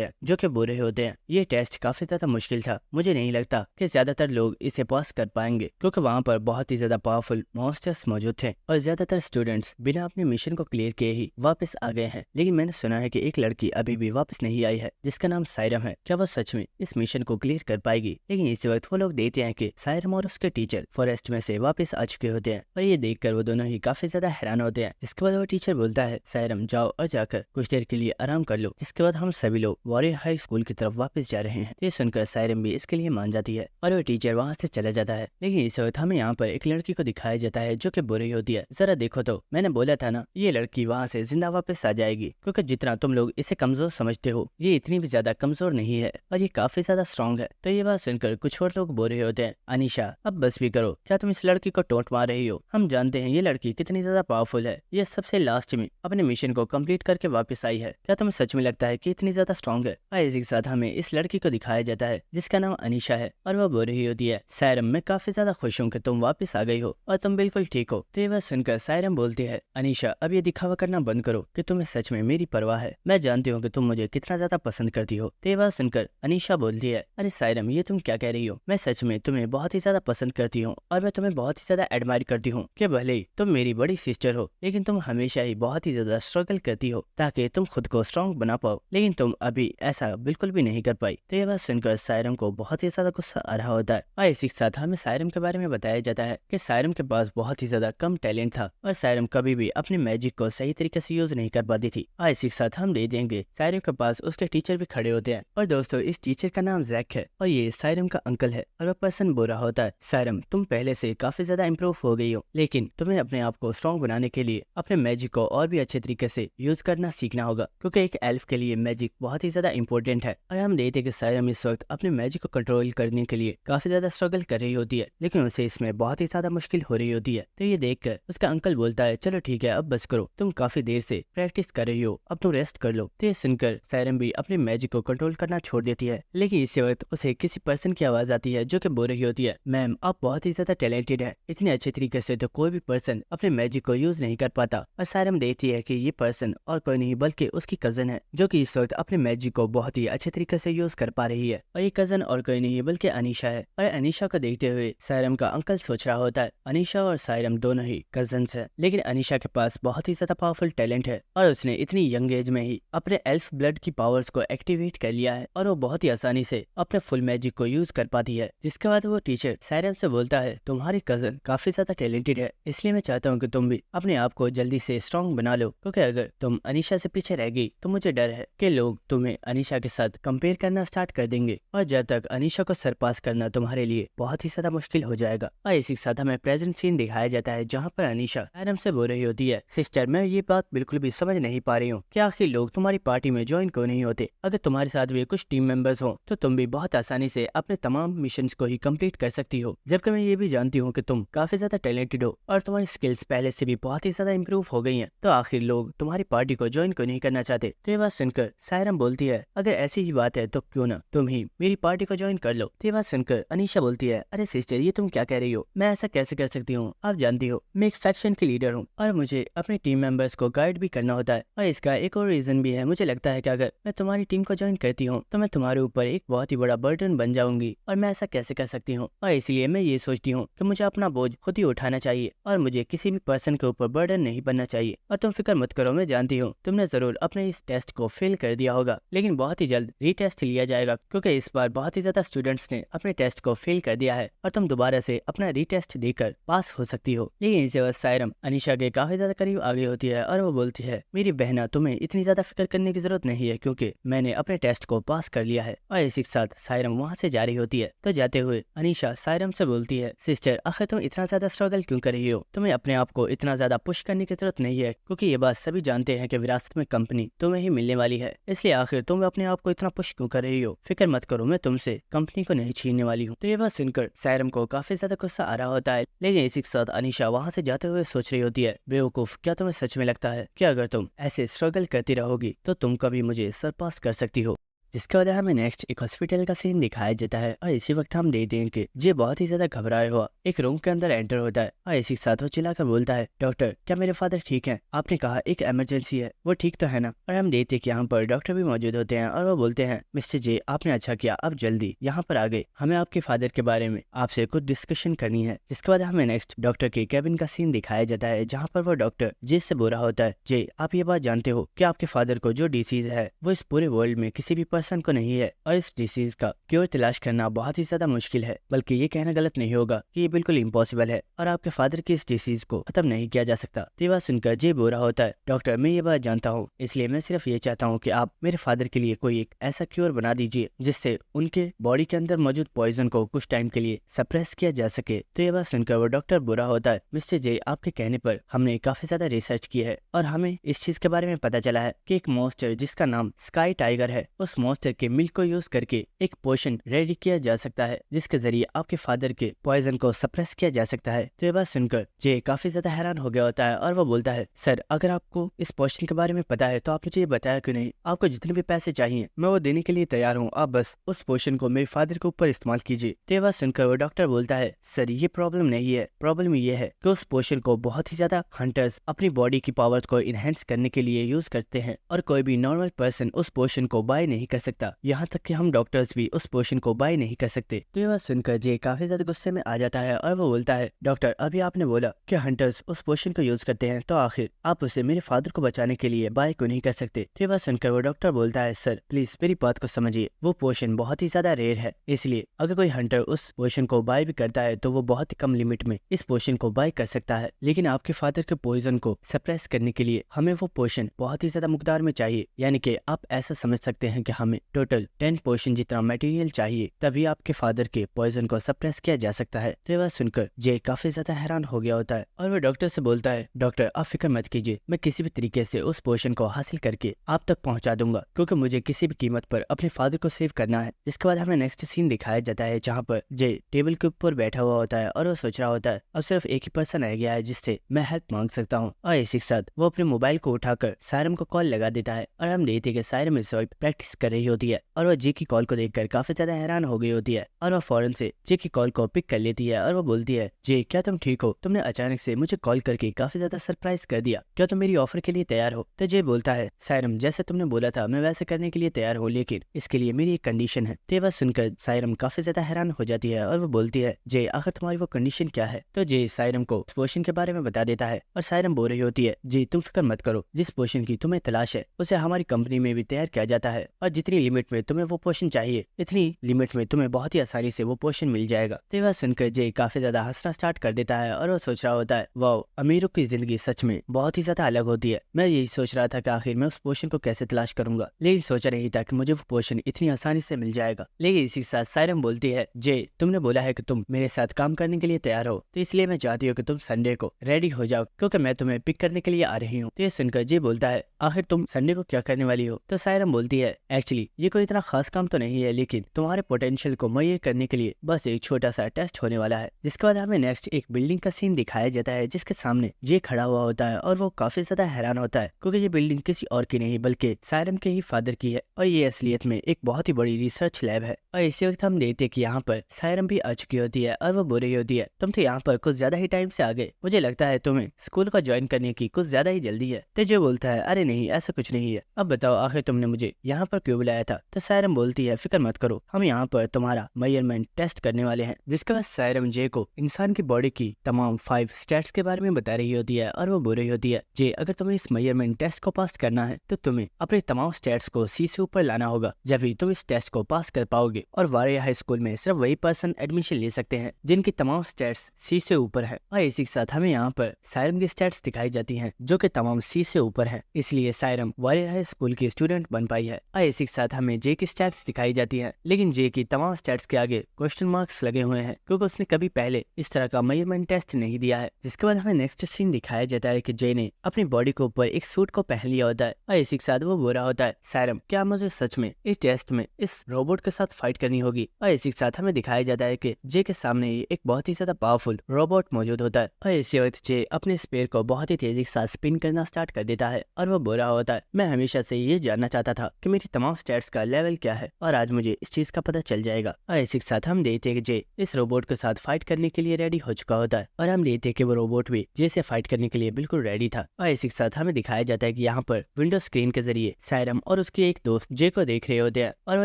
हैं जो कि बुरे होते हैं। ये टेस्ट काफी ज्यादा मुश्किल था, मुझे नहीं लगता कि ज्यादातर लोग इसे पास कर पाएंगे, क्योंकि वहाँ पर बहुत ही ज्यादा पावरफुल मॉन्स्टर्स मौजूद थे और ज्यादातर स्टूडेंट्स बिना अपने मिशन को क्लियर किए ही वापस आ गए हैं। लेकिन मैंने सुना है कि एक लड़की अभी भी वापस नहीं आई है जिसका नाम सायरम है। क्या वो सच में इस मिशन को क्लियर कर पाएगी? लेकिन इस वक्त वो लोग देखते हैं कि सायरम और उसके टीचर फॉरेस्ट में से वापस आ चुके होते हैं और ये देखकर वो दोनों ही काफी ज्यादा हैरान होते हैं। जिसके बाद वो टीचर बोलता है, सायरम जाओ और जाकर कुछ देर के लिए आराम कर लो। जिसके बाद हम सभी लोग वॉरियर हाई स्कूल की तरफ वापस जा रहे हैं। ये सुनकर सायरम भी इसके लिए मान जाती है और वो टीचर वहाँ से चला जाता है। लेकिन इस वक्त हमें यहाँ पर एक लड़की को दिखाया जाता है जो कि बुरी होती है। जरा देखो तो, मैंने बोला था ना ये लड़की वहाँ से जिंदा वापस आ जाएगी, क्योंकि जितना तुम लोग इसे कमजोर समझते हो ये इतनी भी ज्यादा कमजोर नहीं है और ये काफी ज्यादा स्ट्रॉन्ग है। तो ये बात सुनकर कुछ और लोग बोल रहे होते हैं, अनीशा अब बस भी करो, क्या तुम इस लड़की को टोंट मार रही हो? हम जानते हैं ये लड़की कितनी ज्यादा पावरफुल है, ये सबसे लास्ट में अपने मिशन को कंप्लीट करके वापस आई है। क्या तुम्हें सच में लगता है कि इतनी ज्यादा स्ट्रॉन्ग है? और इसी के साथ हमें इस लड़की को दिखाया जाता है जिसका नाम अनीशा है और वो बोल रही होती है, सायरम मैं काफी ज्यादा खुश हूँ कि तुम वापस आ गई हो और तुम बिल्कुल ठीक हो। तो ये बात सुनकर सायरम बोलती है, अनीशा अब ये दिखावा करना बंद करो कि तुम्हें सच में मेरी परवाह है, मैं जानती हूँ कि तुम मुझे कितना ज्यादा पसंद करती हो। तो ये बात सुनकर अनीशा बोलती है, अरे सायरम ये तुम क्या कह रही हो? मैं सच में तुम्हें बहुत ही ज्यादा पसंद करती हूँ और मैं तुम्हें बहुत ही ज्यादा एडमायर करती हूँ कि भले ही तुम मेरी बड़ी सिस्टर हो लेकिन तुम हमेशा ही बहुत ही ज्यादा स्ट्रगल करती हो ताकि तुम खुद को स्ट्रॉन्ग बना पाओ, लेकिन तुम अभी ऐसा बिल्कुल भी नहीं कर पाई। तो ये बात सुनकर सायरम को बहुत ही ज्यादा गुस्सा आ रहा होता है और इसी के साथ हमें सायरम के बारे में बताया जाता है कि सायरम के पास बहुत ही ज्यादा कम टैलेंट था और सायरम कभी भी अपने मैजिक को सही तरीके से यूज नहीं कर पाती थी। और इसी के साथ हम दे देंगे सायरम के पास उसके टीचर भी खड़े होते हैं और दोस्तों इस टीचर का नाम जैक है और ये सायरम का अंकल है और वह पर्सन बोल रहा होता है, सायरम तुम पहले से काफी ज्यादा इम्प्रूव हो गई हो, लेकिन तुम्हें अपने आप को स्ट्रॉन्ग बनाने के लिए अपने मैजिक को और भी अच्छे तरीके से यूज करना सीखना होगा, क्योंकि एक एल्फ के लिए मैजिक बहुत ही ज्यादा इंपॉर्टेंट है। और हम देखते हैं कि सायरम इस वक्त अपने मैजिक को कंट्रोल करने के लिए काफी ज्यादा स्ट्रगल कर रही होती है, लेकिन उसे इसमें बहुत ही ज्यादा मुश्किल हो रही होती है। तो ये देखकर उसका अंकल बोलता है, चलो ठीक है अब बस करो, तुम काफी देर से प्रैक्टिस कर रही हो, अब तुम रेस्ट कर लो। तो ये सुनकर सायरम भी अपने मैजिक को कंट्रोल करना छोड़ देती है। लेकिन इसी वक्त उसे किसी पर्सन की आवाज आती है जो कि बोल रही होती है, मैम आप बहुत ही ज्यादा टैलेंटेड है, इतने अच्छे तरीके से तो कोई भी पर्सन अपने मैजिक को यूज नहीं कर पाता। और सायरम देखती है कि ये पर्सन और कोई नहीं बल्कि उसकी कजन है जो कि इस वक्त अपने मैजिक को बहुत ही अच्छे तरीके से यूज कर पा रही है और ये कजन और कोई नहीं बल्कि अनीशा है। और अनीशा को देखते हुए सायरम का अंकल सोच रहा होता है, अनीशा और सायरम दोनों ही कजन्स है, लेकिन अनीशा के पास बहुत ही ज्यादा पावरफुल टैलेंट है और उसने इतनी यंग एज में ही अपने एल्फ ब्लड की पावर्स को एक्टिवेट कर लिया है और वो बहुत ही आसानी से अपने फुल मैजिक को यूज कर पाती है। जिसके बाद वो टीचर सायरम से बोलता है, तुम्हारी कजन काफी ज्यादा टैलेंटेड है, इसलिए मैं चाहता हूँ कि तुम भी अपने आप को जल्दी से स्ट्रॉन्ग बना लो, क्योंकि अगर तुम अनीशा से पीछे रह गई तो मुझे डर है कि लोग तुम्हें अनीशा के साथ कंपेयर करना स्टार्ट कर देंगे और जब तक अनीशा को सरपास करना तुम्हारे लिए बहुत ही ज्यादा मुश्किल हो जाएगा। और इसी के साथ हमें प्रेजेंट सीन दिखाया जाता है जहाँ पर अनीशा सायरम से बोल रही होती है, सिस्टर मैं ये बात बिल्कुल भी समझ नहीं पा रही हूँ कि आखिर लोग तुम्हारी पार्टी में ज्वाइन क्यों नहीं होते। अगर तुम्हारे साथ भी कुछ टीम मेंबर्स हो तो तुम भी बहुत आसानी से अपने तमाम मिशन को ही कंप्लीट कर सकती हो, जबकि मैं ये भी जानती हूँ कि तुम काफी ज्यादा टैलेंटेड हो और तुम्हारी स्किल्स पहले से भी बहुत ही ज्यादा इम्प्रूव हो गई हैं, तो आखिर लोग तुम्हारी पार्टी को ज्वाइन क्यों नहीं करना चाहते। तो ये बात सुनकर सायरम बोलती है, अगर ऐसी ही बात है तो क्यों ना तुम ही मेरी पार्टी को ज्वाइन कर लो। तो ये बात सुनकर अनीशा बोलती है, अरे सिस्टर ये तुम क्या कह रही हो, मैं ऐसा कैसे कर सकती हूँ, आप जानती हो मैं एक सेक्शन की लीडर हूँ और मुझे अपने टीम मेंबर्स को गाइड भी करना होता है और इसका एक और रीजन भी है, मुझे लगता है कि अगर मैं तुम्हारी टीम को ज्वाइन करती हूँ तो मैं तुम्हारे ऊपर एक बहुत ही बड़ा बर्डन बन जाऊंगी और मैं ऐसा कैसे कर सकती हूँ, और इसलिए मैं ये सोचती हूँ कि मुझे अपना बोझ खुद ही उठाना चाहिए और मुझे किसी भी पर्सन के ऊपर बर्डन नहीं बनना चाहिए। और तुम फिक्र मत करो, मैं जानती हूँ तुमने जरूर अपने इस टेस्ट को फेल कर दिया होगा, लेकिन बहुत ही जल्द रीटेस्ट लिया जाएगा क्योंकि इस बार बहुत ही ज्यादा स्टूडेंट्स ने अपने टेस्ट को फेल कर दिया है और तुम दोबारा से अपना रीटेस्ट देकर पास हो सकती हो। लेकिन इस वक्त सायरम अनीशा के काफी ज्यादा करीब आ गई होती है और वो बोलती है, मेरी बहना तुम्हें इतनी ज्यादा फिक्र करने की जरूरत नहीं है क्योंकि मैंने अपने टेस्ट को पास कर लिया है। और इसी के साथ सायरम वहाँ से जा रही होती है। तो जाते हुए अनीशा सायरम से बोलती है, सिस्टर आखिर तुम इतना ज्यादा स्ट्रगल क्यों कर रही हो, तुम्हें अपने आप को इतना ज्यादा पुश करने की जरूरत नहीं है क्योंकि ये बात सभी जानते हैं कि विरासत में कंपनी तुम्हें ही मिलने वाली है, इसलिए आखिर तुम अपने आप को इतना पुश क्यों कर रही हो, फिक्र मत करो मैं तुमसे कंपनी को नहीं छीनने वाली हूँ। तो ये बात सुनकर सायरम को काफी ज्यादा गुस्सा आ रहा होता है, लेकिन इसी के साथ अनीशा वहाँ से जाते हुए सोच रही होती है, बेवकूफ क्या तुम्हें सच में लगता है कि अगर तुम ऐसे स्ट्रगल करती रहोगी तो तुम कभी मुझे सरपास कर सकती हो। जिसके बाद हमें नेक्स्ट एक हॉस्पिटल का सीन दिखाया जाता है और इसी वक्त हम देखते हैं कि जे बहुत ही ज्यादा घबराए हुआ एक रूम के अंदर एंटर होता है और इसी के साथ वो चिल्लाकर बोलता है, डॉक्टर क्या मेरे फादर ठीक हैं? आपने कहा एक इमरजेंसी है, वो ठीक तो है ना? और हम देखते हैं कि यहाँ पर डॉक्टर भी मौजूद होते हैं और वो बोलते हैं, मिस्टर जे आपने अच्छा किया, आप जल्दी यहाँ पर आ गए, हमें आपके फादर के बारे में आपसे कुछ डिस्कशन करनी है। जिसके बाद हमें नेक्स्ट डॉक्टर के कैबिन का सीन दिखाया जाता है जहाँ पर वो डॉक्टर जे से बोल रहा होता है, जे आप ये बात जानते हो कि आपके फादर को जो डिसीज है वो इस पूरे वर्ल्ड में किसी भी पर्सन को नहीं है और इस डिसीज का क्योर तलाश करना बहुत ही ज्यादा मुश्किल है, बल्कि ये कहना गलत नहीं होगा कि ये बिल्कुल इम्पॉसिबल है और आपके फादर की इस डिसीज को खत्म नहीं किया जा सकता। तो ये बात सुनकर जे बोल रहा होता है, डॉक्टर मैं ये बात जानता हूँ, इसलिए मैं सिर्फ ये चाहता हूँ कि आप मेरे फादर के लिए कोई एक ऐसा क्योर बना दीजिए जिससे उनके बॉडी के अंदर मौजूद पॉइजन को कुछ टाइम के लिए सप्रेस किया जा सके। तो ये बात सुनकर वो डॉक्टर बुरा होता है, मिस्टर जे आपके कहने पर हमने काफी ज्यादा रिसर्च की है और हमें इस चीज के बारे में पता चला है कि एक मॉन्स्टर जिसका नाम स्काई टाइगर है, उस मॉन्स्टर के मिल्क को यूज करके एक पोशन रेडी किया जा सकता है जिसके जरिए आपके फादर के पॉइजन को सप्रेस किया जा सकता है। तो ये बात सुनकर जे काफी ज्यादा हैरान हो गया होता है और वो बोलता है, सर अगर आपको इस पोशन के बारे में पता है तो आप मुझे ये बताया क्यों नहीं? आपको जितने भी पैसे चाहिए मैं वो देने के लिए तैयार हूँ, आप बस उस पोशन को मेरे फादर के ऊपर इस्तेमाल कीजिए। तो ये बात सुनकर वो डॉक्टर बोलता है, सर ये प्रॉब्लम नहीं है, प्रॉब्लम ये है कि उस पोशन को बहुत ही ज्यादा हंटर्स अपनी बॉडी की पावर्स को इनहेंस करने के लिए यूज करते हैं और कोई भी नॉर्मल पर्सन उस पोशन को बाय नहीं कर सकता, यहाँ तक कि हम डॉक्टर्स भी उस पोशन को बाय नहीं कर सकते। तो ये बात सुनकर जे काफी ज्यादा गुस्से में आ जाता है और वो बोलता है, डॉक्टर अभी आपने बोला कि हंटर्स उस पोशन को यूज करते हैं, तो आखिर आप उसे मेरे फादर को बचाने के लिए बाय क्यों नहीं कर सकते? तो ये बात सुनकर वो डॉक्टर बोलता है, सर प्लीज मेरी बात को समझिए, वो पोशन बहुत ही ज्यादा रेयर है, इसलिए अगर कोई हंटर उस पोशन को बाय भी करता है तो वो बहुत ही कम लिमिट में इस पोशन को बाय कर सकता है, लेकिन आपके फादर के पॉइजन को सप्रेस करने के लिए हमें वो पोशन बहुत ही ज्यादा मकदार में चाहिए, यानी कि आप ऐसा समझ सकते हैं कि हमें टोटल 10 पोशन जितना मटेरियल चाहिए, तभी आपके फादर के पॉइजन को सप्रेस किया जा सकता है। तो ये बात सुनकर जे काफी ज्यादा हैरान हो गया होता है और वो डॉक्टर से बोलता है, डॉक्टर आप फिक्र मत कीजिए, मैं किसी भी तरीके से उस पोशन को हासिल करके आप तक पहुंचा दूंगा, क्योंकि मुझे किसी भी कीमत पर अपने फादर को सेव करना है। जिसके बाद हमें नेक्स्ट सीन दिखाया जाता है जहाँ पर जे टेबल के ऊपर बैठा हुआ होता है और वो सोच रहा होता है, अब सिर्फ एक ही पर्सन रह गया है जिससे मैं हेल्प मांग सकता हूँ। और इसी के साथ वो अपने मोबाइल को उठाकर सायरम को कॉल लगा देता है और हम देखते हैं कि सायरम इस वक्त प्रैक्टिस कर रही होती है और वो जे की कॉल को देखकर काफी ज्यादा हैरान हो गई होती है और वो फौरन से जे की कॉल को पिक कर लेती है और वो बोलती है, जे क्या तुम ठीक हो? तुमने अचानक से मुझे कॉल करके काफी ज्यादा सरप्राइज कर दिया, क्या तुम मेरी ऑफर के लिए तैयार हो? तो जे बोलता है, सायरम जैसे तुमने बोला था मैं वैसे करने के लिए तैयार हूँ, लेकिन इसके लिए मेरी एक कंडीशन है। तो ये बात सुनकर सायरम काफी ज्यादा हैरान हो जाती है और वो बोलती है, जे आखिर तुम्हारी वो कंडीशन क्या है? तो जे सायरम को पोशन के बारे में बता देता है और सायरम बोल रही होती है, जी तुम फिक्र मत करो, जिस पोशन की तुम्हें तलाश है उसे हमारी कंपनी में भी तैयार किया जाता है और जितनी लिमिट में तुम्हें वो पोशन चाहिए इतनी लिमिट में तुम्हें बहुत ही आसानी से वो पोशन मिल जाएगा। तो ये बात सुनकर जे काफी ज्यादा हंसना स्टार्ट कर देता है और वो सोच रहा होता है, वाह अमीरों की जिंदगी सच में बहुत ही ज्यादा अलग होती है। मैं यही सोच रहा था कि आखिर मैं उस पोशन को कैसे तलाश करूंगा, लेकिन सोचा नहीं था कि मुझे वो पोशन इतनी आसानी से मिल जाएगा। लेकिन इसी के साथ सायरम बोलती है, जे तुमने बोला है कि तुम मेरे साथ काम करने के लिए तैयार हो, तो इसलिए मैं चाहती हूँ कि तुम संडे को रेडी हो जाओ क्योंकि मैं तुम्हें पिक करने के लिए आ रही हूँ। तो ये सुनकर जे बोलता है, आखिर तुम संडे को क्या करने वाली हो? तो सायरम बोलती है, एक्चुअली ये कोई इतना खास काम तो नहीं है, लेकिन तुम्हारे पोटेंशियल को मुहैया करने के लिए बस एक छोटा सा टेस्ट होने वाला है। जिसके बाद हमें नेक्स्ट एक बिल्डिंग का सीन दिखाया जाता है जिसके सामने जे खड़ा हुआ होता है और वो काफी ज्यादा हैरान होता है क्योंकि ये बिल्डिंग किसी और की नहीं बल्कि सायरम के ही फादर की है और ये असलियत में एक बहुत ही बड़ी रिसर्च लैब है। और इसी वक्त हम देखते हैं कि यहाँ पर सायरम भी आ चुकी होती है और वो बोल रही होती है, तुम तो यहाँ पर कुछ ज्यादा ही टाइम से आ गए, मुझे लगता है तुम्हें स्कूल का ज्वाइन करने की कुछ ज्यादा ही जल्दी है। तो जो बोलता है, अरे नहीं ऐसा कुछ नहीं है, अब बताओ आखिर तुमने मुझे यहाँ पर क्यों बुलाया था? तो सायरम बोलती है, फिक्र मत करो, हम यहाँ पर तुम्हारा मेजरमेंट टेस्ट करने वाले हैं। जिसके बाद सायरम जे को इंसान की बॉडी की तमाम 5 स्टेट्स के बारे में बता रही होती है और वो बोल रही होती है, जे अगर तुम्हें इस मेजरमेंट टेस्ट को पास करना है तो तुम्हें अपने तमाम स्टेट्स को सी से ऊपर लाना होगा, जब ही तुम इस टेस्ट को पास कर पाओगे। और वारिया हाई स्कूल में सिर्फ वही पर्सन एडमिशन ले सकते हैं जिनकी तमाम स्टेट्स सी से ऊपर है। और इसी के साथ हमें यहाँ पर सायरम की स्टेट्स दिखाई जाती हैं जो कि तमाम सी से ऊपर है, इसलिए सायरम वारिया हाई स्कूल की स्टूडेंट बन पाई है। और इसी के साथ हमें जे की स्टेट्स दिखाई जाती है, लेकिन जे की तमाम स्टेट्स के आगे क्वेश्चन मार्क्स लगे हुए हैं क्योंकि उसने कभी पहले इस तरह का मेजरमेंट टेस्ट नहीं दिया है। जिसके बाद हमें नेक्स्ट सीन दिखाया जाता है कि जे ने अपनी बॉडी के ऊपर एक सूट को पहन लिया होता है और इसी के साथ वो बोल रहा होता है, सायरम क्या मुझे सच में इस टेस्ट में इस रोबोट के साथ फाइट करनी होगी? और इसी के साथ हमें दिखाया जाता है कि जे के सामने ही एक बहुत ही ज्यादा पावरफुल रोबोट मौजूद होता है और इसी वक्त जे अपने स्पेयर को बहुत ही तेजी के साथ स्पिन करना स्टार्ट कर देता है और वो बोल रहा होता है, मैं हमेशा से ये जानना चाहता था कि मेरी तमाम स्टैट्स का लेवल क्या है और आज मुझे इस चीज का पता चल जाएगा। और इसी के साथ हम देखते हैं कि जे इस रोबोट के साथ फाइट करने के लिए रेडी हो चुका होता है और हम देखते हैं कि वो रोबोट भी जे से फाइट करने के लिए बिल्कुल रेडी था। और इसी के साथ हमें दिखाया जाता है कि यहाँ पर विंडो स्क्रीन के जरिए सायरम और उसकी एक दोस्त जे को देख रहे होते हैं और वो